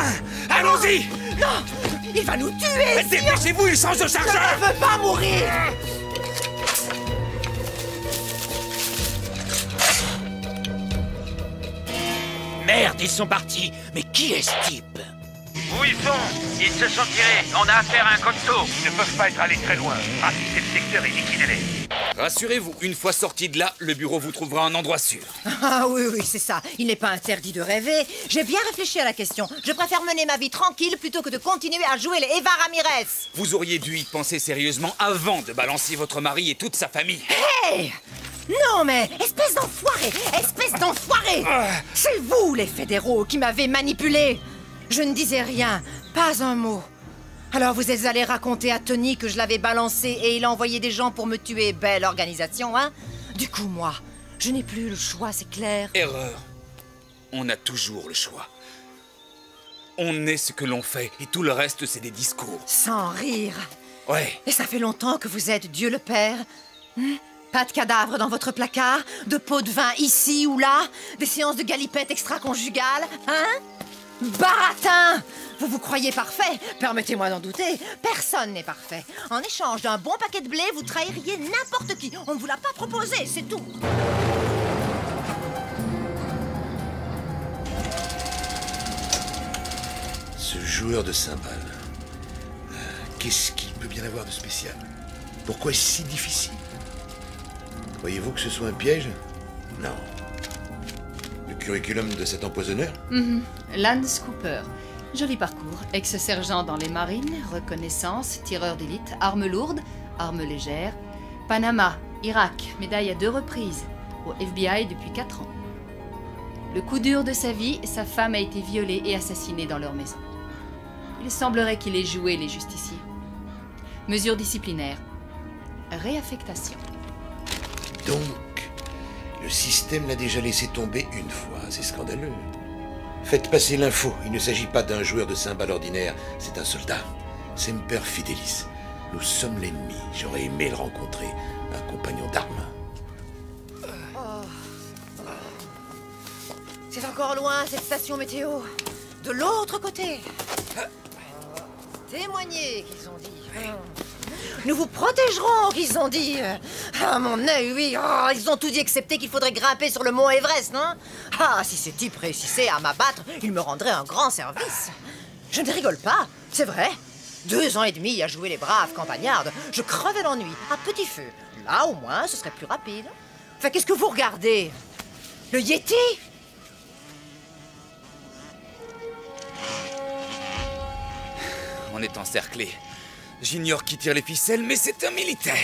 Allons-y! Non! Il va nous tuer! Dépêchez-vous, il change de chargeur! Je ne veux pas mourir! Merde, ils sont partis. Mais qui est ce type? Où ils sont? Ils se sont tirés. On a affaire à un costaud. Ils ne peuvent pas être allés très loin. Ratissez le secteur et liquidez-les. Rassurez-vous, une fois sorti de là, le bureau vous trouvera un endroit sûr. Ah oui, c'est ça. Il n'est pas interdit de rêver. J'ai bien réfléchi à la question. Je préfère mener ma vie tranquille plutôt que de continuer à jouer les Eva Ramirez. Vous auriez dû y penser sérieusement avant de balancer votre mari et toute sa famille. Hey! Non mais, espèce d'enfoiré! Espèce d'enfoiré! C'est vous, les fédéraux, qui m'avez manipulé. Je ne disais rien, pas un mot. Alors vous êtes allé raconter à Tony que je l'avais balancé et il a envoyé des gens pour me tuer. Belle organisation, hein? Du coup, moi, je n'ai plus le choix, c'est clair. Erreur. On a toujours le choix. On est ce que l'on fait et tout le reste, c'est des discours. Sans rire. Ouais. Et ça fait longtemps que vous êtes Dieu le Père. Pas de cadavre dans votre placard, de pots de vin ici ou là, des séances de galipettes extra-conjugales, hein? Baratin! Vous vous croyez parfait? Permettez-moi d'en douter. Personne n'est parfait. En échange d'un bon paquet de blé, vous trahiriez n'importe qui. On ne vous l'a pas proposé, c'est tout. Ce joueur de cymbales, qu'est-ce qu'il peut bien avoir de spécial? Pourquoi est-ce si difficile? Croyez-vous que ce soit un piège? Non. Le curriculum de cet empoisonneur? Lance Cooper. Joli parcours. Ex-sergent dans les marines, reconnaissance, tireur d'élite, armes lourdes, armes légères. Panama, Irak, médaille à 2 reprises. Au FBI depuis 4 ans. Le coup dur de sa vie, sa femme a été violée et assassinée dans leur maison. Il semblerait qu'il ait joué les justiciers. Mesures disciplinaires. Réaffectation. Donc, le système l'a déjà laissé tomber une fois. C'est scandaleux. Faites passer l'info. Il ne s'agit pas d'un joueur de cymbales ordinaire. C'est un soldat. Semper Fidelis. Nous sommes l'ennemi. J'aurais aimé le rencontrer. Un compagnon d'armes. C'est encore loin, cette station météo. De l'autre côté. Témoignez, qu'ils ont dit. Nous vous protégerons, qu'ils ont dit. Ah, mon œil, oui. Oh, ils ont tout dit, excepté qu'il faudrait grimper sur le mont Everest, non? Ah, si ces types réussissaient à m'abattre, ils me rendraient un grand service. Je ne rigole pas, c'est vrai. 2 ans et demi à jouer les braves campagnardes, je crevais l'ennui, à petit feu. Là, au moins, ce serait plus rapide. Enfin, qu'est-ce que vous regardez? Le Yeti? On est encerclé. J'ignore qui tire les ficelles, mais c'est un militaire.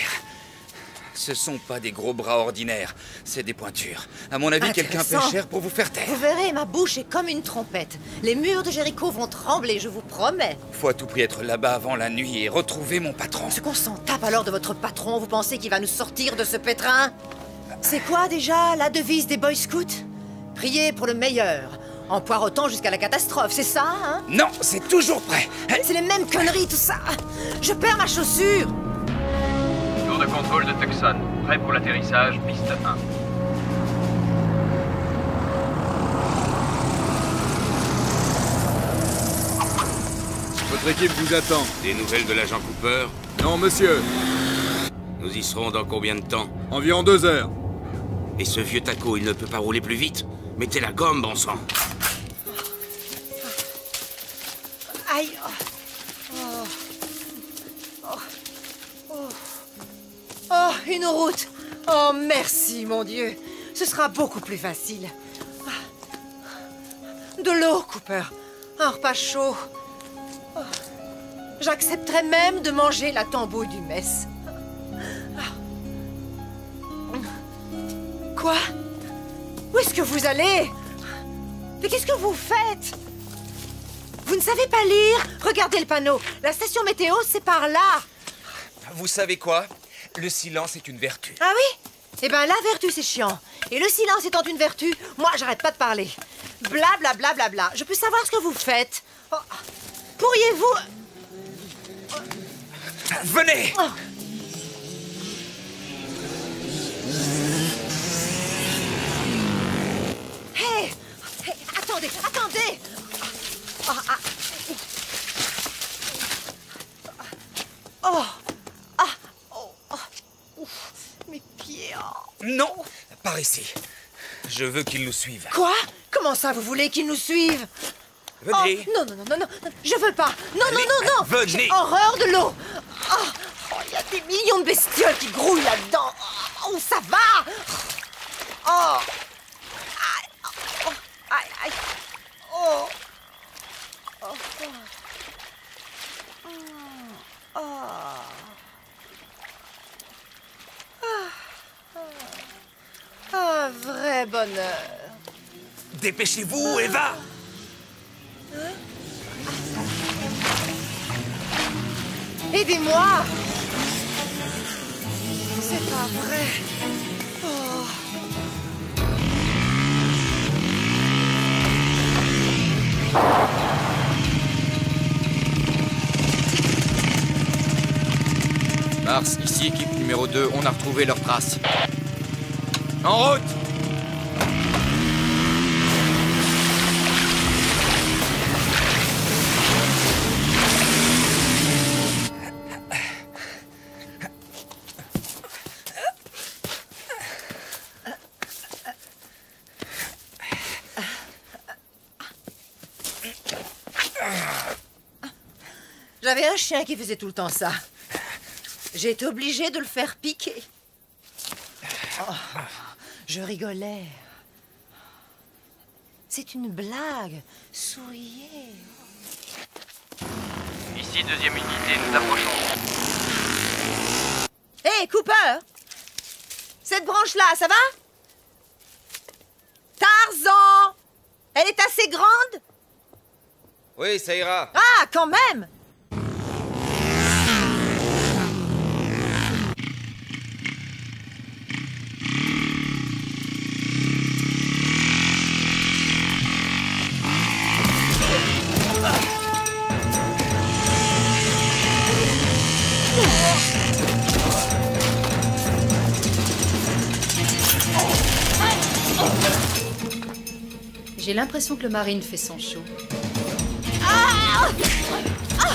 Ce sont pas des gros bras ordinaires, c'est des pointures. À mon avis, quelqu'un paie cher pour vous faire taire. Vous verrez, ma bouche est comme une trompette. Les murs de Jéricho vont trembler, je vous promets. Faut à tout prix être là-bas avant la nuit et retrouver mon patron. Ce qu'on s'en tape alors de votre patron, vous pensez qu'il va nous sortir de ce pétrin? C'est quoi déjà la devise des Boy Scouts? Priez pour le meilleur. En poireautant jusqu'à la catastrophe, c'est ça, hein? Non, c'est toujours prêt. C'est les mêmes conneries, tout ça. Je perds ma chaussure. Tour de contrôle de Tucson. Prêt pour l'atterrissage, piste 1. Votre équipe vous attend. Des nouvelles de l'agent Cooper? Non, monsieur. Nous y serons dans combien de temps? Environ 2 heures. Et ce vieux taco, il ne peut pas rouler plus vite? Mettez la gomme, bon sang. Aïe. Oh, une route. Oh, merci, mon Dieu. Ce sera beaucoup plus facile. De l'eau, Cooper. Un repas chaud. Oh. J'accepterais même de manger la tambouille du mess. Quoi? Où est-ce que vous allez? Mais qu'est-ce que vous faites? Vous ne savez pas lire? Regardez le panneau. La station météo, c'est par là. Vous savez quoi? Le silence est une vertu. Ah oui? Eh ben, la vertu, c'est chiant. Et le silence étant une vertu, moi, j'arrête pas de parler. Bla bla bla bla bla. Je peux savoir ce que vous faites? Oh. Pourriez-vous... Venez! Oh. Hey! Hey! Attendez! Attendez! Oh! Ah. Oh! Ah! Oh! Oh! Ouf. Mes pieds! Oh. Non! Par ici. Je veux qu'ils nous suivent. Quoi? Comment ça, vous voulez qu'ils nous suivent? Venez! Oh, non, non, non, non, non! Je veux pas! Non, allez, non, non, non! venez! J'ai horreur de l'eau! Oh, il y a des millions de bestioles qui grouillent là-dedans! Oh, ça va! Oh! Aïe! Oh! Aïe! Aïe! Oh! Oh! Oh! Un vrai bonheur! Dépêchez-vous, Eva! Aidez-moi! C'est pas vrai! Oh. Mars, ici équipe numéro 2, on a retrouvé leurs traces. En route! J'avais un chien qui faisait tout le temps ça. J'ai été obligée de le faire piquer. Oh, je rigolais. C'est une blague. Souriez. Ici, deuxième unité, nous approchons. Hé, Cooper! Cette branche-là, ça va? Tarzan! Elle est assez grande? Oui, ça ira. Ah, quand même! J'ai l'impression que le Marine fait son show. Ah! Ah!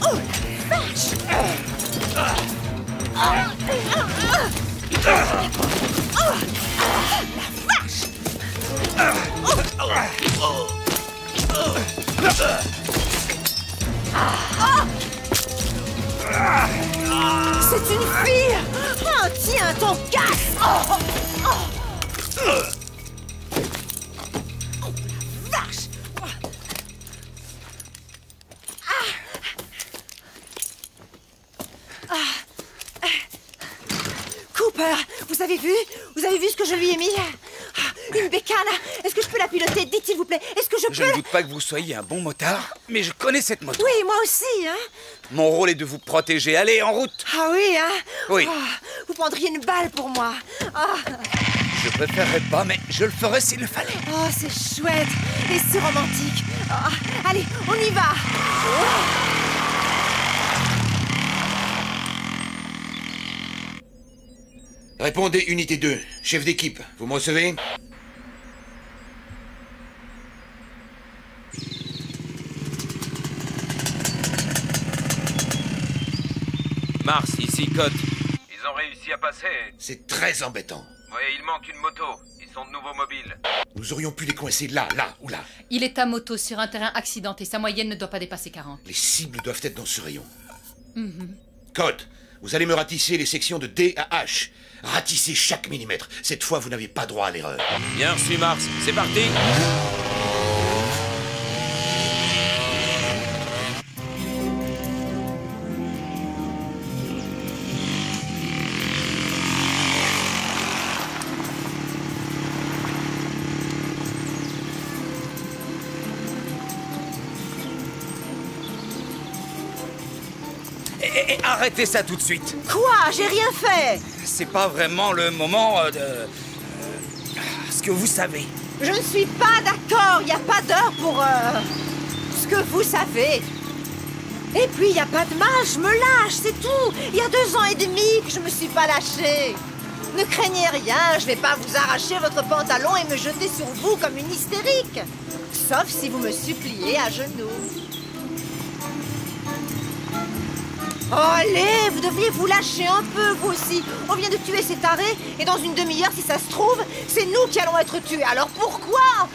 Oh, vache! C'est une fille! Oh, tiens, ton casse! Oh, la vache! Cooper, vous avez vu? Vous avez vu ce que je lui ai mis? Une bécane! Est-ce que je peux la piloter? Dites s'il vous plaît, est-ce que je peux... Je ne doute pas que vous soyez un bon motard, mais je connais cette moto. Oui, moi aussi, hein? Mon rôle est de vous protéger. Allez, en route! Ah oui, hein? Oui. Oh, vous prendriez une balle pour moi. Oh. Je préférerais pas, mais je le ferais s'il le fallait. Oh, c'est chouette et c'est romantique. Oh, allez, on y va. Oh. Répondez, unité 2. Chef d'équipe, vous me recevez? Mars, ici, Cote. Ils ont réussi à passer. C'est très embêtant. Oui, il manque une moto. Ils sont de nouveau mobiles. Nous aurions pu les coincer là ou là. Il est à moto sur un terrain accidenté. Sa moyenne ne doit pas dépasser 40. Les cibles doivent être dans ce rayon. Mhm. Code, vous allez me ratisser les sections de D à H. Ratissez chaque millimètre. Cette fois, vous n'avez pas droit à l'erreur. Bien reçu, Mars. C'est parti. Arrêtez ça tout de suite. Quoi? J'ai rien fait. C'est pas vraiment le moment de... ce que vous savez. Je ne suis pas d'accord. Il n'y a pas d'heure pour... ce que vous savez. Et puis, il n'y a pas de mal. Je me lâche, c'est tout. Il y a 2 ans et demi que je me suis pas lâchée. Ne craignez rien. Je vais pas vous arracher votre pantalon et me jeter sur vous comme une hystérique. Sauf si vous me suppliez à genoux. Oh, allez, vous devriez vous lâcher un peu, vous aussi. On vient de tuer ces tarés, et dans une demi-heure, si ça se trouve, c'est nous qui allons être tués. Alors pourquoi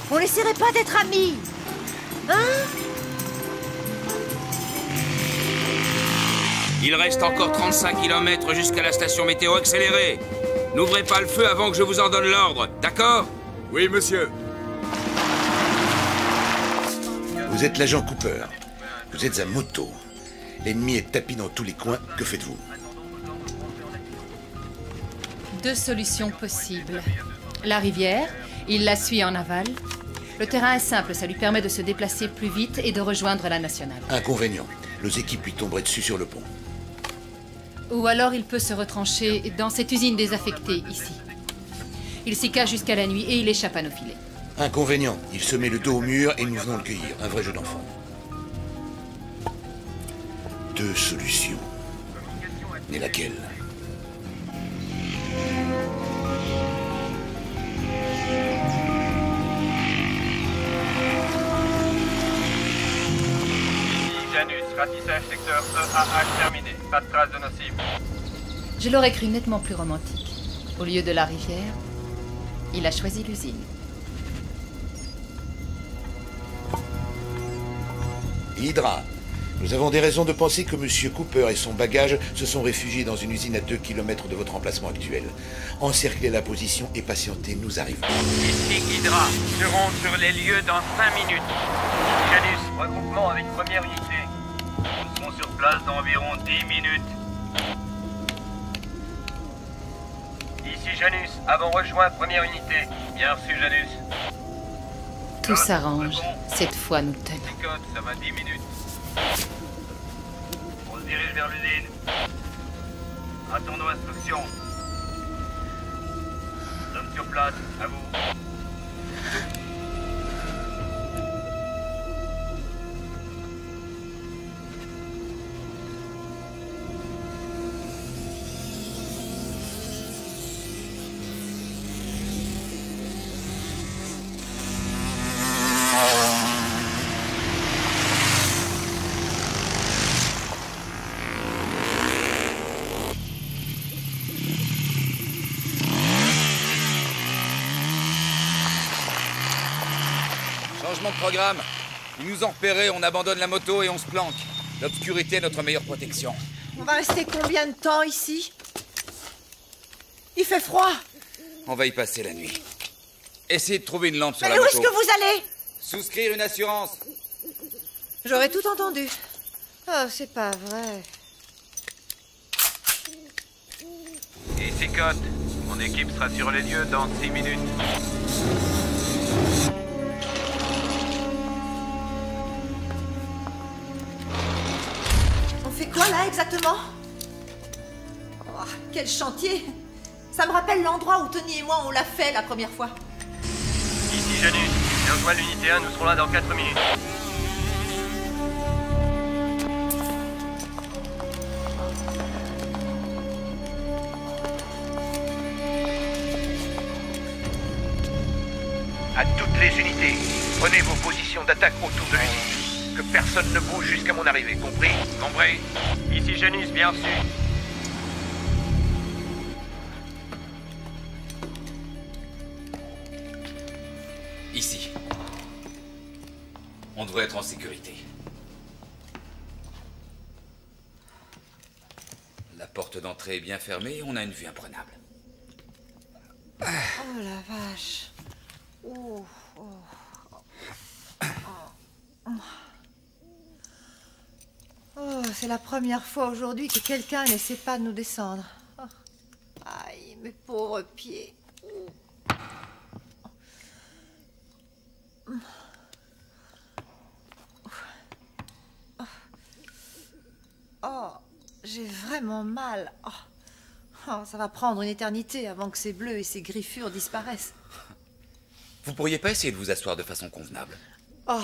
on n'essaierait pas d'être amis? Hein? Il reste encore 35 km jusqu'à la station météo accélérée. N'ouvrez pas le feu avant que je vous en donne l'ordre, d'accord? Oui, monsieur. Vous êtes l'agent Cooper. Vous êtes à moto. L'ennemi est tapis dans tous les coins. Que faites-vous? 2 solutions possibles. La rivière, il la suit en aval. Le terrain est simple, ça lui permet de se déplacer plus vite et de rejoindre la nationale. Inconvénient. Nos équipes lui tomberaient dessus sur le pont. Ou alors il peut se retrancher dans cette usine désaffectée, ici. Il s'y cache jusqu'à la nuit et il échappe à nos filets. Inconvénient. Il se met le dos au mur et nous venons le cueillir. Un vrai jeu d'enfant. 2 solutions. Mais laquelle? Janus, ratissage secteur EAH terminé. Pas de traces de nos cibles. Je l'aurais cru nettement plus romantique. Au lieu de la rivière, il a choisi l'usine. Hydra. Nous avons des raisons de penser que M. Cooper et son bagage se sont réfugiés dans une usine à 2 km de votre emplacement actuel. Encerclez la position et patientez, nous arrivons. Ici Hydra. Serons sur les lieux dans 5 minutes. Janus, regroupement avec première unité. Nous serons sur place dans environ 10 minutes. Ici Janus, avons rejoint première unité. Bien reçu Janus. Tout s'arrange. Cette fois, nous tenons. Code, ça va 10 minutes. On se dirige vers l'usine. Attendons instruction. Nous sommes sur place, à vous. Changement de programme. Ils nous ont repérés, on abandonne la moto et on se planque. L'obscurité est notre meilleure protection. On va rester combien de temps ici? Il fait froid. On va y passer la nuit. Essayez de trouver une lampe sur Mais la où moto. est-ce que vous allez? Souscrire une assurance. J'aurais tout entendu. Oh, c'est pas vrai. Ici Code. Mon équipe sera sur les lieux dans 6 minutes. On fait quoi là exactement? Oh, quel chantier! Ça me rappelle l'endroit où Tony et moi on l'a fait la première fois. Ici Janus. J'ai rejoint l'unité 1, nous serons là dans 4 minutes. À toutes les unités, prenez vos positions d'attaque autour de l'usine. Que personne ne bouge jusqu'à mon arrivée, compris? Compris. Ici Janus, bien reçu. Ici. On devrait être en sécurité. La porte d'entrée est bien fermée et on a une vue imprenable. Oh la vache. Oh, oh. Oh, c'est la première fois aujourd'hui que quelqu'un n'essaie pas de nous descendre. Oh. Aïe, mes pauvres pieds. Oh, j'ai vraiment mal. Oh. Oh, ça va prendre une éternité avant que ces bleus et ces griffures disparaissent. Vous pourriez pas essayer de vous asseoir de façon convenable? Oh,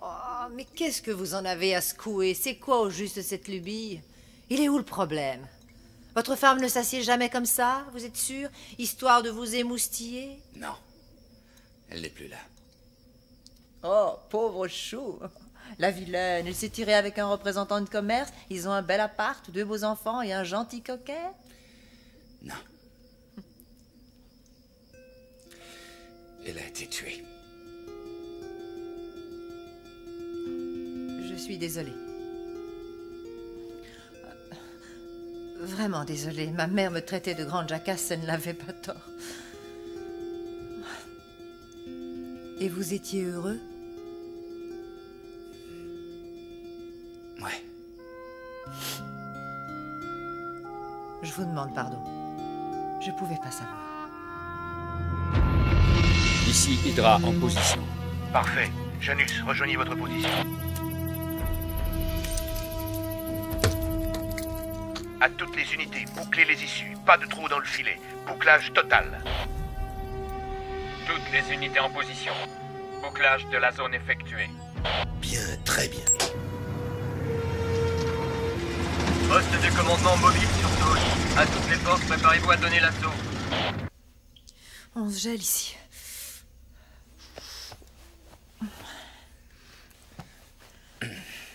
oh, mais qu'est-ce que vous en avez à secouer? C'est quoi au juste cette lubie? Il est où le problème? Votre femme ne s'assied jamais comme ça, vous êtes sûr? Histoire de vous émoustiller? Non. Elle n'est plus là. Oh, pauvre chou. La vilaine, elle s'est tirée avec un représentant de commerce. Ils ont un bel appart, 2 beaux enfants et un gentil coquet. Non. Elle a été tuée. Je suis désolée. Vraiment désolée. Ma mère me traitait de grande jacasse, elle n'avait pas tort. Et vous étiez heureux? Ouais. Je vous demande pardon. Je pouvais pas savoir. Ici, Hydra en position. Parfait. Janus, rejoignez votre position. À toutes les unités, bouclez les issues. Pas de trou dans le filet. Bouclage total. Toutes les unités en position. Bouclage de la zone effectué. Bien, très bien. Poste de commandement mobile sur zone. À toutes les forces, préparez-vous à donner l'assaut. On se gèle ici.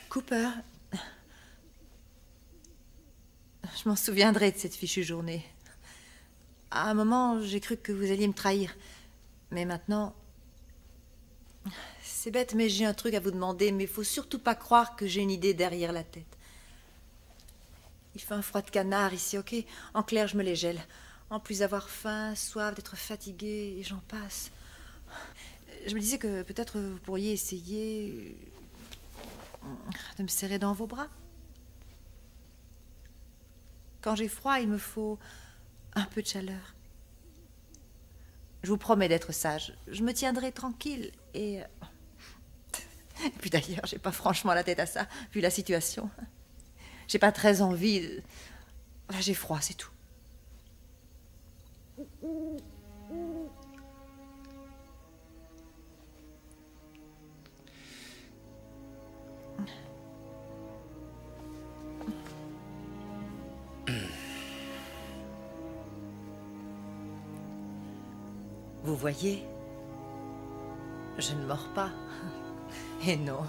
Cooper, je m'en souviendrai de cette fichue journée. À un moment, j'ai cru que vous alliez me trahir. Mais maintenant... C'est bête, mais j'ai un truc à vous demander, mais il faut surtout pas croire que j'ai une idée derrière la tête. Il fait un froid de canard ici, ok? En clair, je me les gèle. En plus d'avoir faim, soif, d'être fatiguée, et j'en passe. Je me disais que peut-être vous pourriez essayer de me serrer dans vos bras. Quand j'ai froid, il me faut un peu de chaleur. Je vous promets d'être sage. Je me tiendrai tranquille et puis d'ailleurs, j'ai pas franchement la tête à ça, vu la situation. J'ai pas très envie de... J'ai froid, c'est tout. Vous voyez, je ne mords pas. Et non.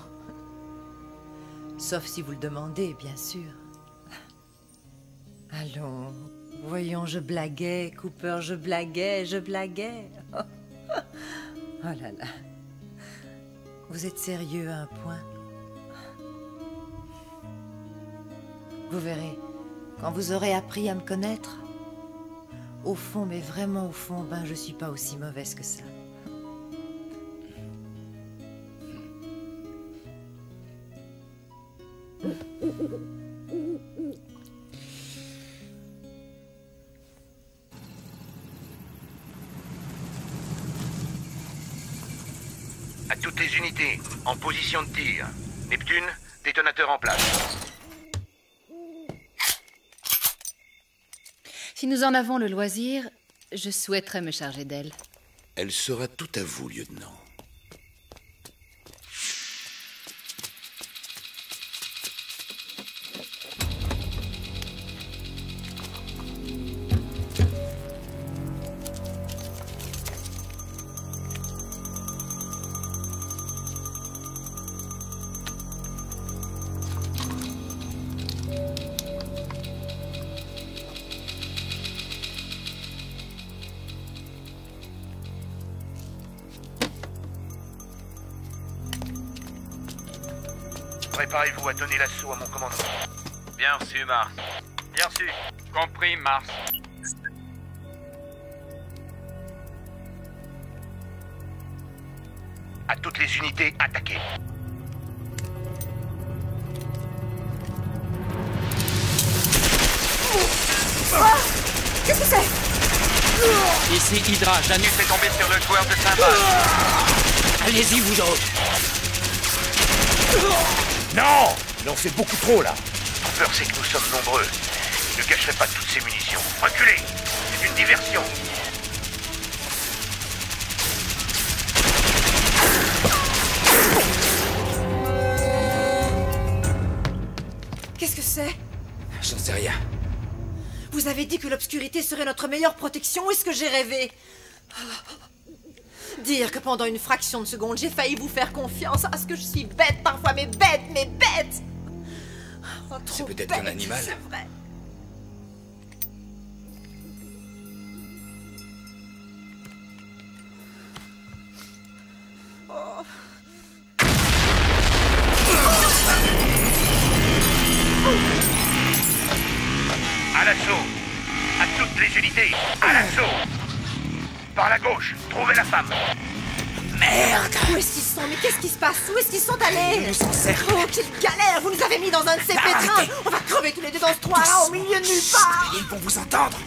Sauf si vous le demandez, bien sûr. Allons, voyons, je blaguais, Cooper, je blaguais. Oh là là. Vous êtes sérieux à un point? Vous verrez, quand vous aurez appris à me connaître, au fond, mais vraiment au fond, ben je suis pas aussi mauvaise que ça. À toutes les unités, en position de tir. Neptune, détonateur en place. Si nous en avons le loisir, je souhaiterais me charger d'elle. Elle sera tout à vous, lieutenant. préparez-vous à donner l'assaut à mon commandement. Bien reçu, Mars. Bien reçu. Compris, Mars. À toutes les unités, attaquez. Qu'est-ce que c'est? Ici Hydra, Janus est tombé sur le joueur de cymbales. Allez-y, vous autres. Non! Il en fait beaucoup trop, là. La peur, c'est que nous sommes nombreux. Il ne cacherait pas toutes ces munitions. Reculez! C'est une diversion. Qu'est-ce que c'est? J'en sais rien. Vous avez dit que l'obscurité serait notre meilleure protection, ou est-ce que j'ai rêvé? Dire que pendant une fraction de seconde, j'ai failli vous faire confiance. Ah, ce que je suis bête parfois, mais bête! Oh, C'est peut-être un animal. C'est vrai. Oh. À l'assaut! À toutes les unités! À l'assaut! Par la gauche, trouvez la femme! Merde! Où est-ce qu'ils sont? Mais qu'est-ce qui se passe? Où est-ce qu'ils sont allés? Ils nous encerclent. Oh, quelle galère! Vous nous avez mis dans un de ces pétrins! On va crever tous les deux dans ce trou-là, au milieu de nulle part! Ils vont vous entendre.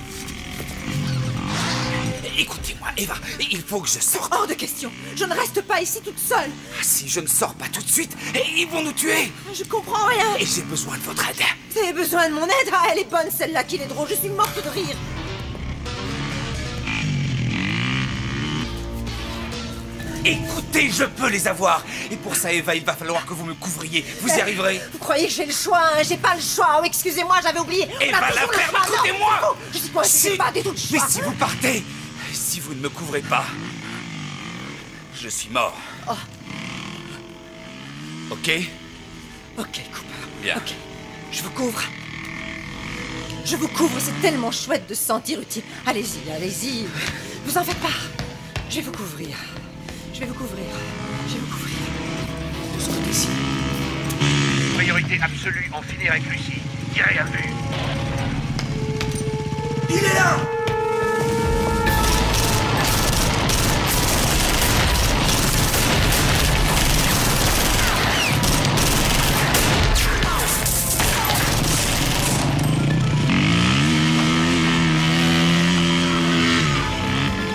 Écoutez-moi, Eva, il faut que je sorte. Hors de question! Je ne reste pas ici toute seule! Si je ne sors pas tout de suite, ils vont nous tuer. Je comprends rien! Et j'ai besoin de votre aide. Vous avez besoin de mon aide? Ah, elle est bonne celle-là, qu'il est drôle, je suis morte de rire! Écoutez, je peux les avoir. Et pour ça, Eva, il va falloir que vous me couvriez. Vous y arriverez? Vous croyez que j'ai le choix, hein? J'ai pas le choix! Oh, excusez-moi, j'avais oublié! Eva, la frère, écoutez-moi! Je dis quoi? Je pas des tout le choix! Mais si vous partez, si vous ne me couvrez pas, je suis mort. Oh. Ok? Ok, Cooper. Bien. Ok, je vous couvre. Je vous couvre, c'est tellement chouette de se sentir utile. Allez-y, allez-y. Vous en faites pas. Je vais vous couvrir. Je vais vous couvrir. Je vais vous couvrir. De ce côté-ci. Priorité absolue, en finir avec Lucie. Tirez à vue. Il est là!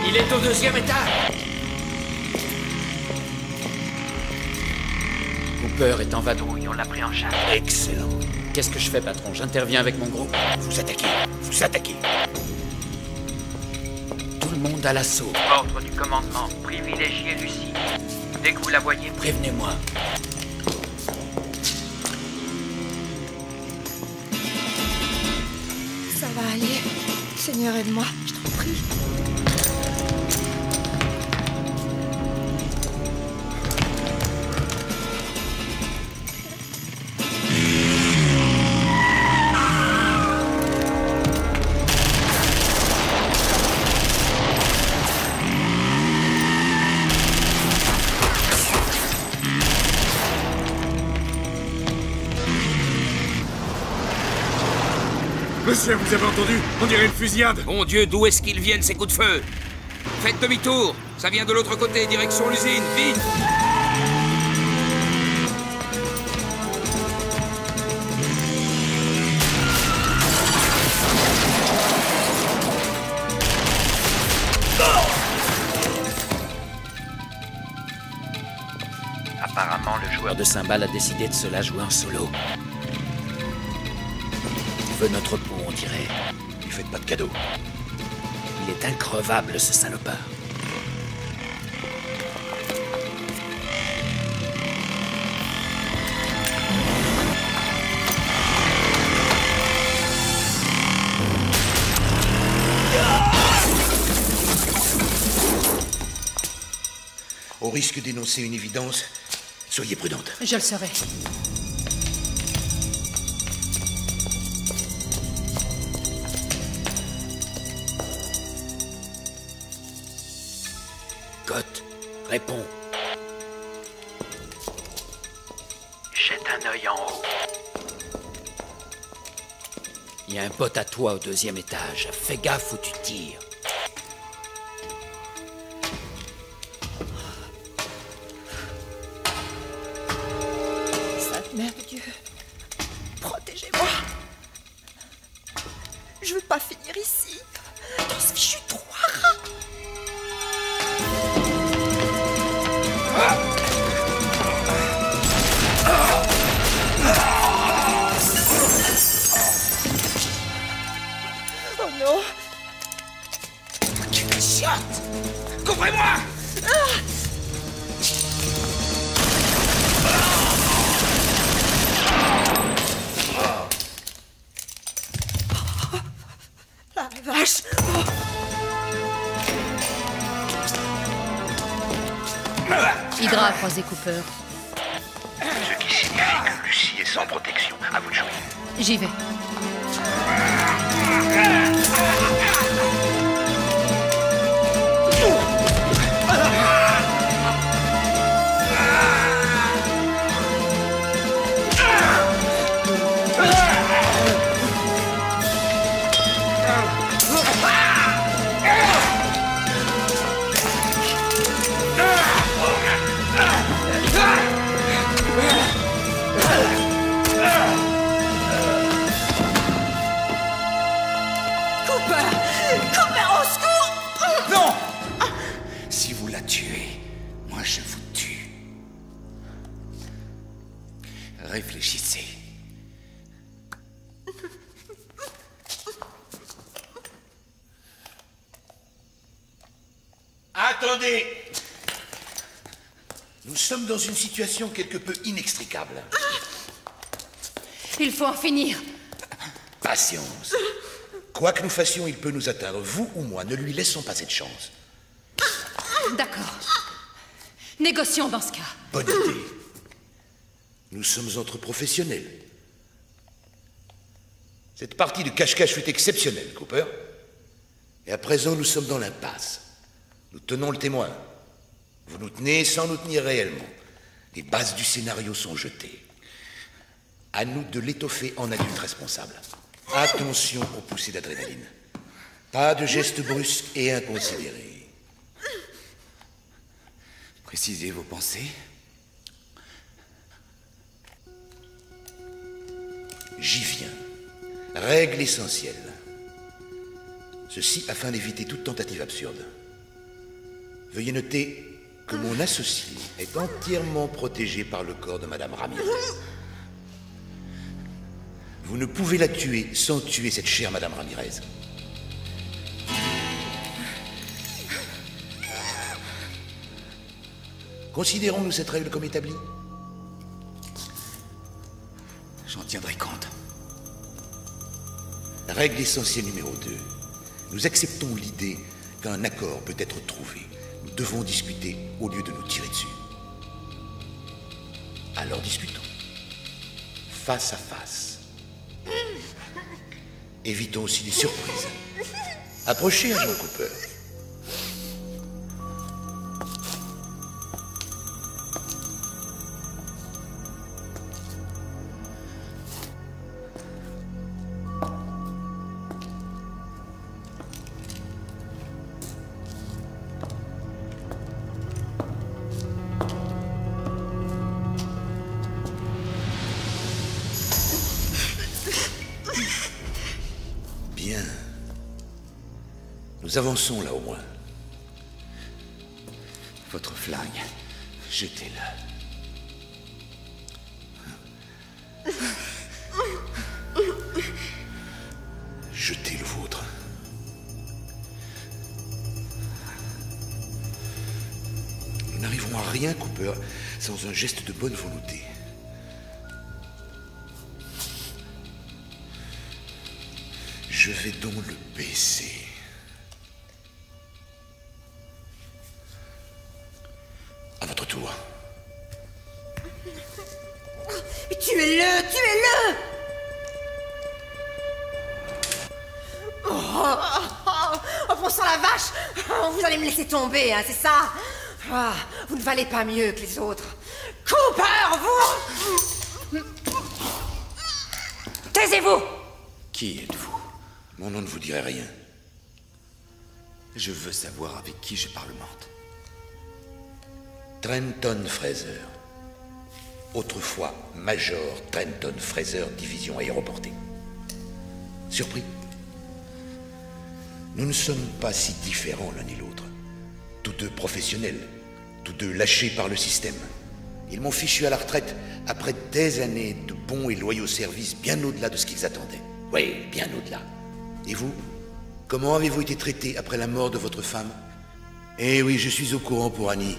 Il est au 2e étage. Cooper est en vadrouille, on l'a pris en charge. Excellent. Qu'est-ce que je fais, patron? J'interviens avec mon groupe. Vous attaquez. Vous attaquez. Tout le monde à l'assaut. Ordre du commandement, privilégiez Lucie. Dès que vous la voyez, Prévenez-moi. Ça va aller. Seigneur, aide-moi. Je t'en prie. Monsieur, vous avez entendu? On dirait une fusillade. Mon Dieu, d'où est-ce qu'ils viennent, ces coups de feu? Faites demi-tour. Ça vient de l'autre côté, direction l'usine. Vite! Apparemment, le joueur de cymbales a décidé de se la jouer en solo. Il veut notre peau, on dirait. Lui faites pas de cadeaux. Il est increvable, ce salopard. Au risque d'énoncer une évidence, soyez prudente. Je le serai. Réponds. jette un œil en y a un pote à toi au 2e étage. Fais gaffe où tu tires. Sainte Mère de Dieu, protégez-moi. Je veux pas finir ici, dans ce fichu trou à rats. Oh non! Quelle chiotte! Couvrez-moi! La vache! Hydra a croisé Cooper. Ce qui signifie que Lucie est sans protection. À vous de jouer. J'y vais. Réfléchissez. Attendez! Nous sommes dans une situation quelque peu inextricable. Il faut en finir. Patience. Quoi que nous fassions, il peut nous atteindre, vous ou moi. Ne lui laissons pas cette chance. D'accord. Négocions dans ce cas. Bonne idée. Nous sommes entre professionnels. Cette partie de cache-cache fut exceptionnelle, Cooper. Et à présent, nous sommes dans l'impasse. Nous tenons le témoin. Vous nous tenez sans nous tenir réellement. Les bases du scénario sont jetées. À nous de l'étoffer en adulte responsable. Attention aux poussées d'adrénaline. Pas de gestes brusques et inconsidérés. Précisez vos pensées. J'y viens. Règle essentielle. Ceci afin d'éviter toute tentative absurde. Veuillez noter que mon associé est entièrement protégé par le corps de Madame Ramirez. Vous ne pouvez la tuer sans tuer cette chère Madame Ramirez. Considérons-nous cette règle comme établie? J'en tiendrai compte. Règle essentielle numéro 2. Nous acceptons l'idée qu'un accord peut être trouvé. Nous devons discuter au lieu de nous tirer dessus. Alors discutons. Face à face. Évitons aussi les surprises. Approchez, agent Cooper. Bien. Nous avançons là au moins. Votre flingue, jetez-le. Jetez le vôtre. Nous n'arriverons à rien, Cooper, sans un geste de bonne volonté. Je vais donc le baisser. À votre tour. Tuez-le! Tuez-le! Oh, bon sang la vache! Vous allez me laisser tomber, hein, c'est ça? Vous ne valez pas mieux que les autres. Cooper, vous! Taisez-vous! Qui êtes-vous? Mon nom ne vous dirait rien. Je veux savoir avec qui je parlemente. Trenton Fraser. Autrefois Major Trenton Fraser, division aéroportée. Surpris? Nous ne sommes pas si différents l'un et l'autre. Tous deux professionnels, tous deux lâchés par le système. Ils m'ont fichu à la retraite après des années de bons et loyaux services bien au-delà de ce qu'ils attendaient. Oui, bien au-delà. Et vous? Comment avez-vous été traité après la mort de votre femme? Eh oui, je suis au courant pour Annie.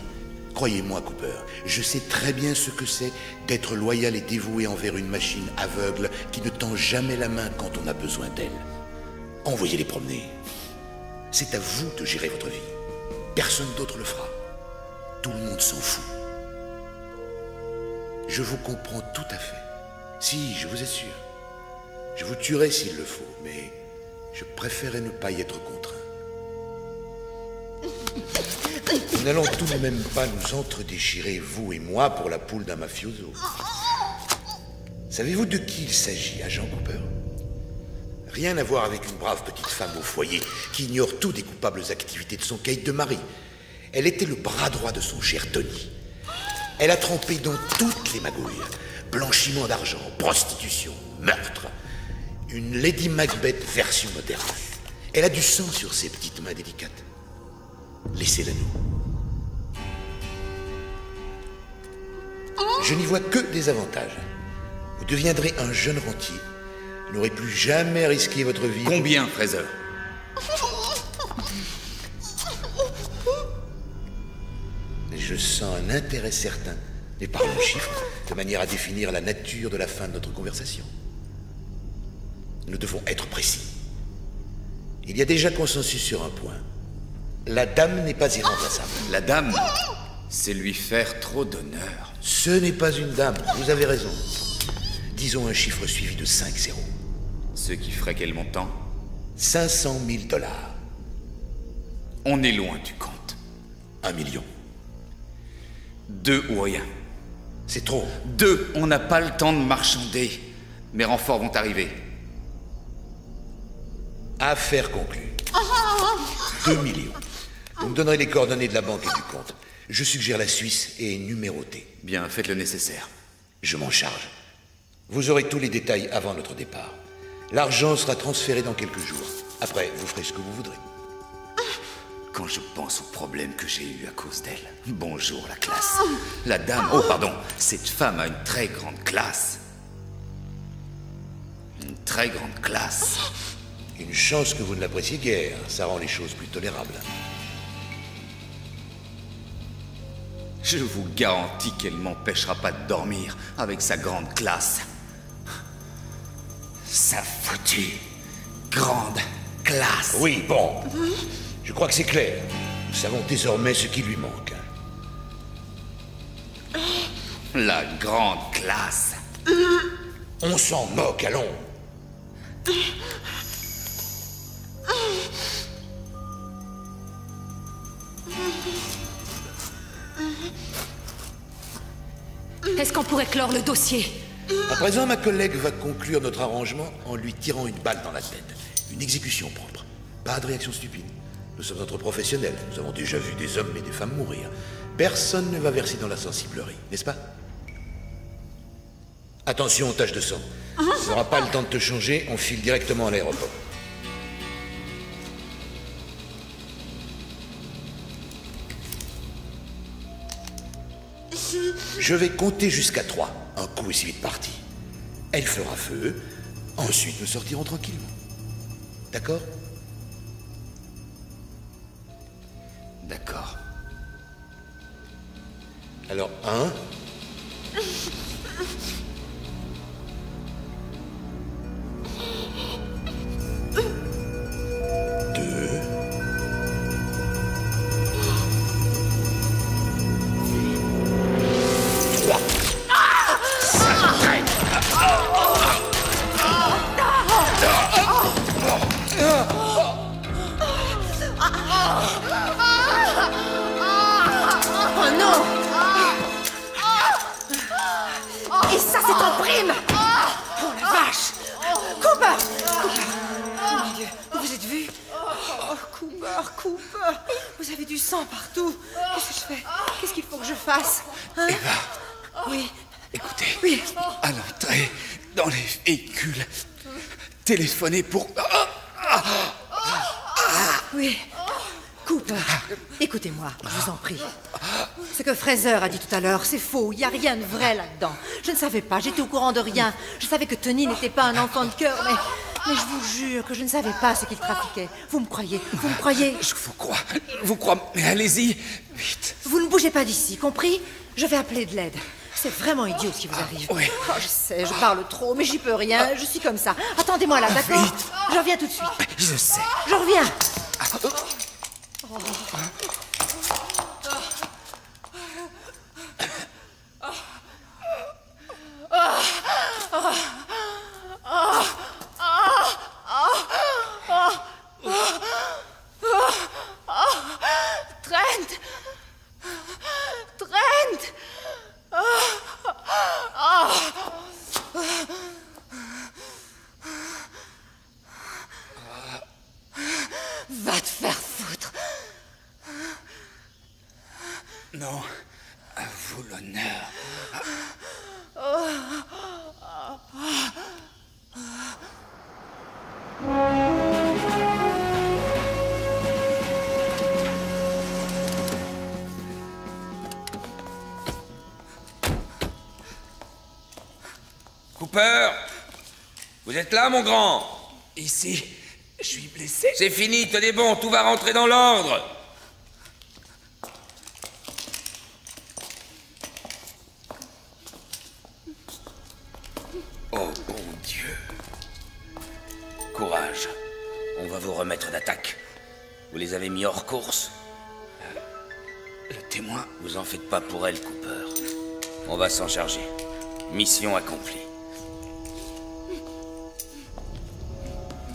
Croyez-moi, Cooper, je sais très bien ce que c'est d'être loyal et dévoué envers une machine aveugle qui ne tend jamais la main quand on a besoin d'elle. Envoyez-les promener. C'est à vous de gérer votre vie. Personne d'autre le fera. Tout le monde s'en fout. Je vous comprends tout à fait. Si, je vous assure. Je vous tuerai s'il le faut, mais je préférerais ne pas y être contraint. Nous n'allons tout de même pas nous entre-déchirer, vous et moi, pour la poule d'un mafioso. Savez-vous de qui il s'agit, agent Cooper? Rien à voir avec une brave petite femme au foyer qui ignore tout des coupables activités de son caïd de mari. Elle était le bras droit de son cher Tony. Elle a trempé dans toutes les magouilles. Blanchiment d'argent, prostitution, meurtre. Une Lady Macbeth version moderne. Elle a du sang sur ses petites mains délicates. Laissez-la nous. Je n'y vois que des avantages. Vous deviendrez un jeune rentier. Vous n'aurez plus jamais risqué votre vie. Combien, Fraser? Je sens un intérêt certain. Mais parlons chiffres, de manière à définir la nature de la fin de notre conversation. Nous devons être précis. Il y a déjà consensus sur un point. La dame n'est pas irremplaçable. La dame, c'est lui faire trop d'honneur. Ce n'est pas une dame, vous avez raison. Disons un chiffre suivi de 5 zéros. Ce qui ferait quel montant? 500 000 $. On est loin du compte. 1 million. 2 ou rien. C'est trop. 2, on n'a pas le temps de marchander. Mes renforts vont arriver. Affaire conclue. 2 millions. Vous me donnerez les coordonnées de la banque et du compte. Je suggère la Suisse et numérotée. Bien, faites le nécessaire. Je m'en charge. Vous aurez tous les détails avant notre départ. L'argent sera transféré dans quelques jours. Après, vous ferez ce que vous voudrez. Quand je pense aux problèmes que j'ai eus à cause d'elle. Bonjour, la classe. La dame... Oh, pardon. Cette femme a une très grande classe. Une très grande classe. Une chance que vous ne l'appréciez guère. Ça rend les choses plus tolérables. Je vous garantis qu'elle m'empêchera pas de dormir avec sa grande classe. Sa foutue grande classe. Oui, bon. Je crois que c'est clair. Nous savons désormais ce qui lui manque. La grande classe. On s'en moque, allons. Est-ce qu'on pourrait clore le dossier? À présent, ma collègue va conclure notre arrangement en lui tirant une balle dans la tête. Une exécution propre. Pas de réaction stupide. Nous sommes entre professionnels. Nous avons déjà vu des hommes et des femmes mourir. Personne ne va verser dans la sensiblerie, n'est-ce pas? Attention aux taches de sang. On n'aura pas le temps de te changer, on file directement à l'aéroport. Je vais compter jusqu'à 3. Un coup et c'est vite parti. Elle fera feu. Ensuite, nous sortirons tranquillement. D'accord? D'accord. Alors, 1... 2... 3... Oh non! Et ça, c'est Vous avez du sang partout. Qu'est-ce que je fais? Qu'est-ce qu'il faut que je fasse? Hein? Eva. Oui. Écoutez. Oui. À l'entrée, dans les véhicules, téléphonez pour... Oui. Cooper, écoutez-moi, je vous en prie. Ce que Fraser a dit tout à l'heure, c'est faux. Il n'y a rien de vrai là-dedans. Je ne savais pas, j'étais au courant de rien. Je savais que Tony n'était pas un enfant de cœur, mais je vous jure que je ne savais pas ce qu'il trafiquait. Vous me croyez? Vous me croyez? Je vous crois, mais allez-y, vite. Vous ne bougez pas d'ici, compris? Je vais appeler de l'aide. C'est vraiment idiot ce qui vous arrive. Oui. Oh, je sais, je parle trop, mais j'y peux rien. Je suis comme ça. Attendez-moi là, d'accord? Je reviens tout de suite. Je sais. Je reviens. Va te faire foutre. Non, à vous l'honneur. Cooper, vous êtes là, mon grand? Ici, je suis blessé. C'est fini, tenez bon, tout va rentrer dans l'ordre. Oh, bon Dieu. Courage. On va vous remettre d'attaque. Vous les avez mis hors course. Le témoin... Vous en faites pas pour elle, Cooper. On va s'en charger. Mission accomplie.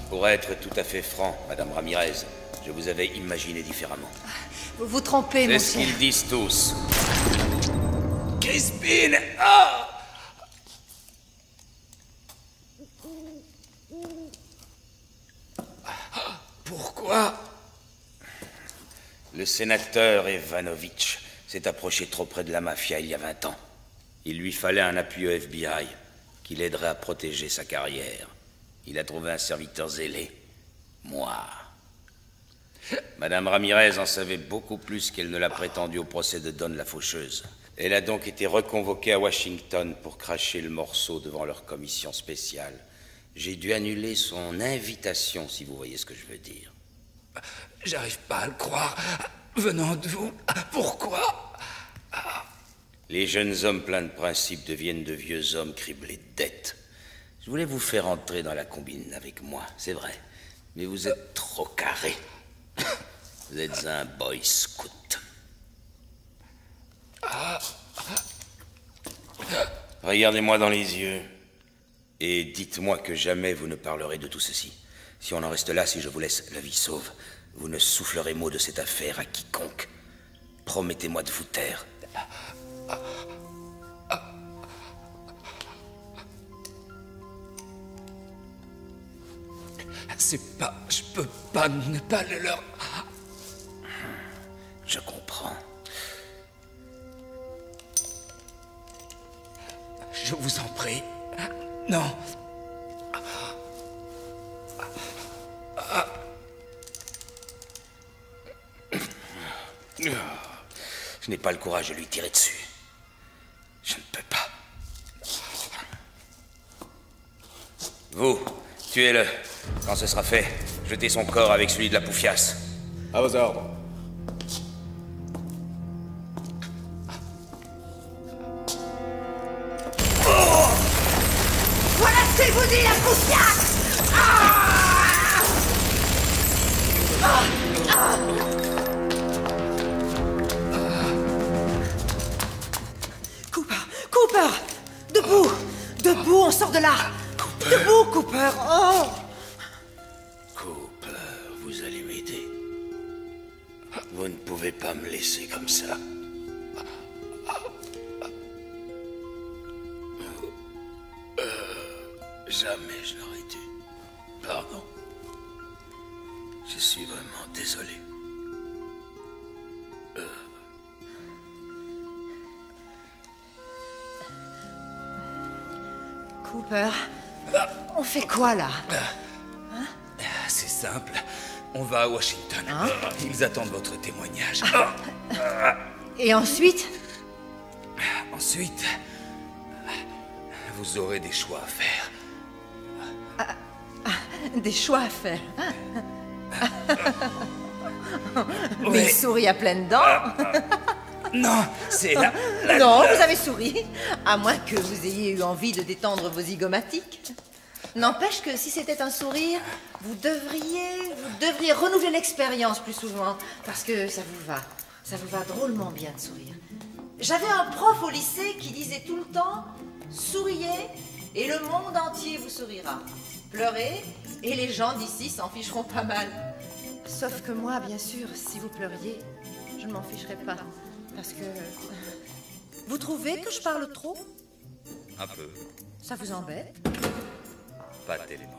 Pour être tout à fait franc, Madame Ramirez, je vous avais imaginé différemment. Vous vous trompez, C'est mon ce cher. qu'ils disent tous. Crispin! Ah! Pourquoi? Le sénateur Evanovitch s'est approché trop près de la mafia il y a 20 ans. Il lui fallait un appui au FBI qui l'aiderait à protéger sa carrière. Il a trouvé un serviteur zélé. Moi. Madame Ramirez en savait beaucoup plus qu'elle ne l'a prétendu au procès de Dawn la faucheuse. Elle a donc été reconvoquée à Washington pour cracher le morceau devant leur commission spéciale. J'ai dû annuler son invitation, si vous voyez ce que je veux dire. J'arrive pas à le croire. Venant de vous, pourquoi? Les jeunes hommes pleins de principes deviennent de vieux hommes criblés de dettes. Je voulais vous faire entrer dans la combine avec moi, c'est vrai. Mais vous êtes trop carré. Vous êtes un boy scout. Regardez-moi dans les yeux. Et dites-moi que jamais vous ne parlerez de tout ceci. Si on en reste là, si je vous laisse la vie sauve, vous ne soufflerez mot de cette affaire à quiconque. Promettez-moi de vous taire. C'est pas... Je peux pas ne pas le leur... Je comprends. Je vous en prie. Non. Je n'ai pas le courage de lui tirer dessus. Je ne peux pas. Vous, tuez-le. Quand ce sera fait, jetez son corps avec celui de la poufiasse. À vos ordres. Voilà ce que je vous dis, la poufiasse! Cooper! Debout! Debout, on sort de là! Debout, Cooper! Oh! Cooper, vous allez m'aider. Vous ne pouvez pas me laisser comme ça. Jamais je n'aurais dû. Pardon. Je suis vraiment désolé. Cooper, on fait quoi là? C'est simple. On va à Washington. Ils attendent votre témoignage. Et ensuite? Ensuite, vous aurez des choix à faire. Des choix à faire. Ouais. Mais il sourit à pleines dents. Non, c'est la... Non, vous avez souri. À moins que vous ayez eu envie de détendre vos zygomatiques. N'empêche que si c'était un sourire, vous devriez renouveler l'expérience plus souvent. Parce que ça vous va drôlement bien de sourire. J'avais un prof au lycée qui disait tout le temps « Souriez et le monde entier vous sourira. Pleurez et les gens d'ici s'en ficheront pas mal. » Sauf que moi, bien sûr, si vous pleuriez, je ne m'en ficherais pas. Parce que... Vous trouvez que je parle trop? Un peu. Ça vous embête? Pas tellement.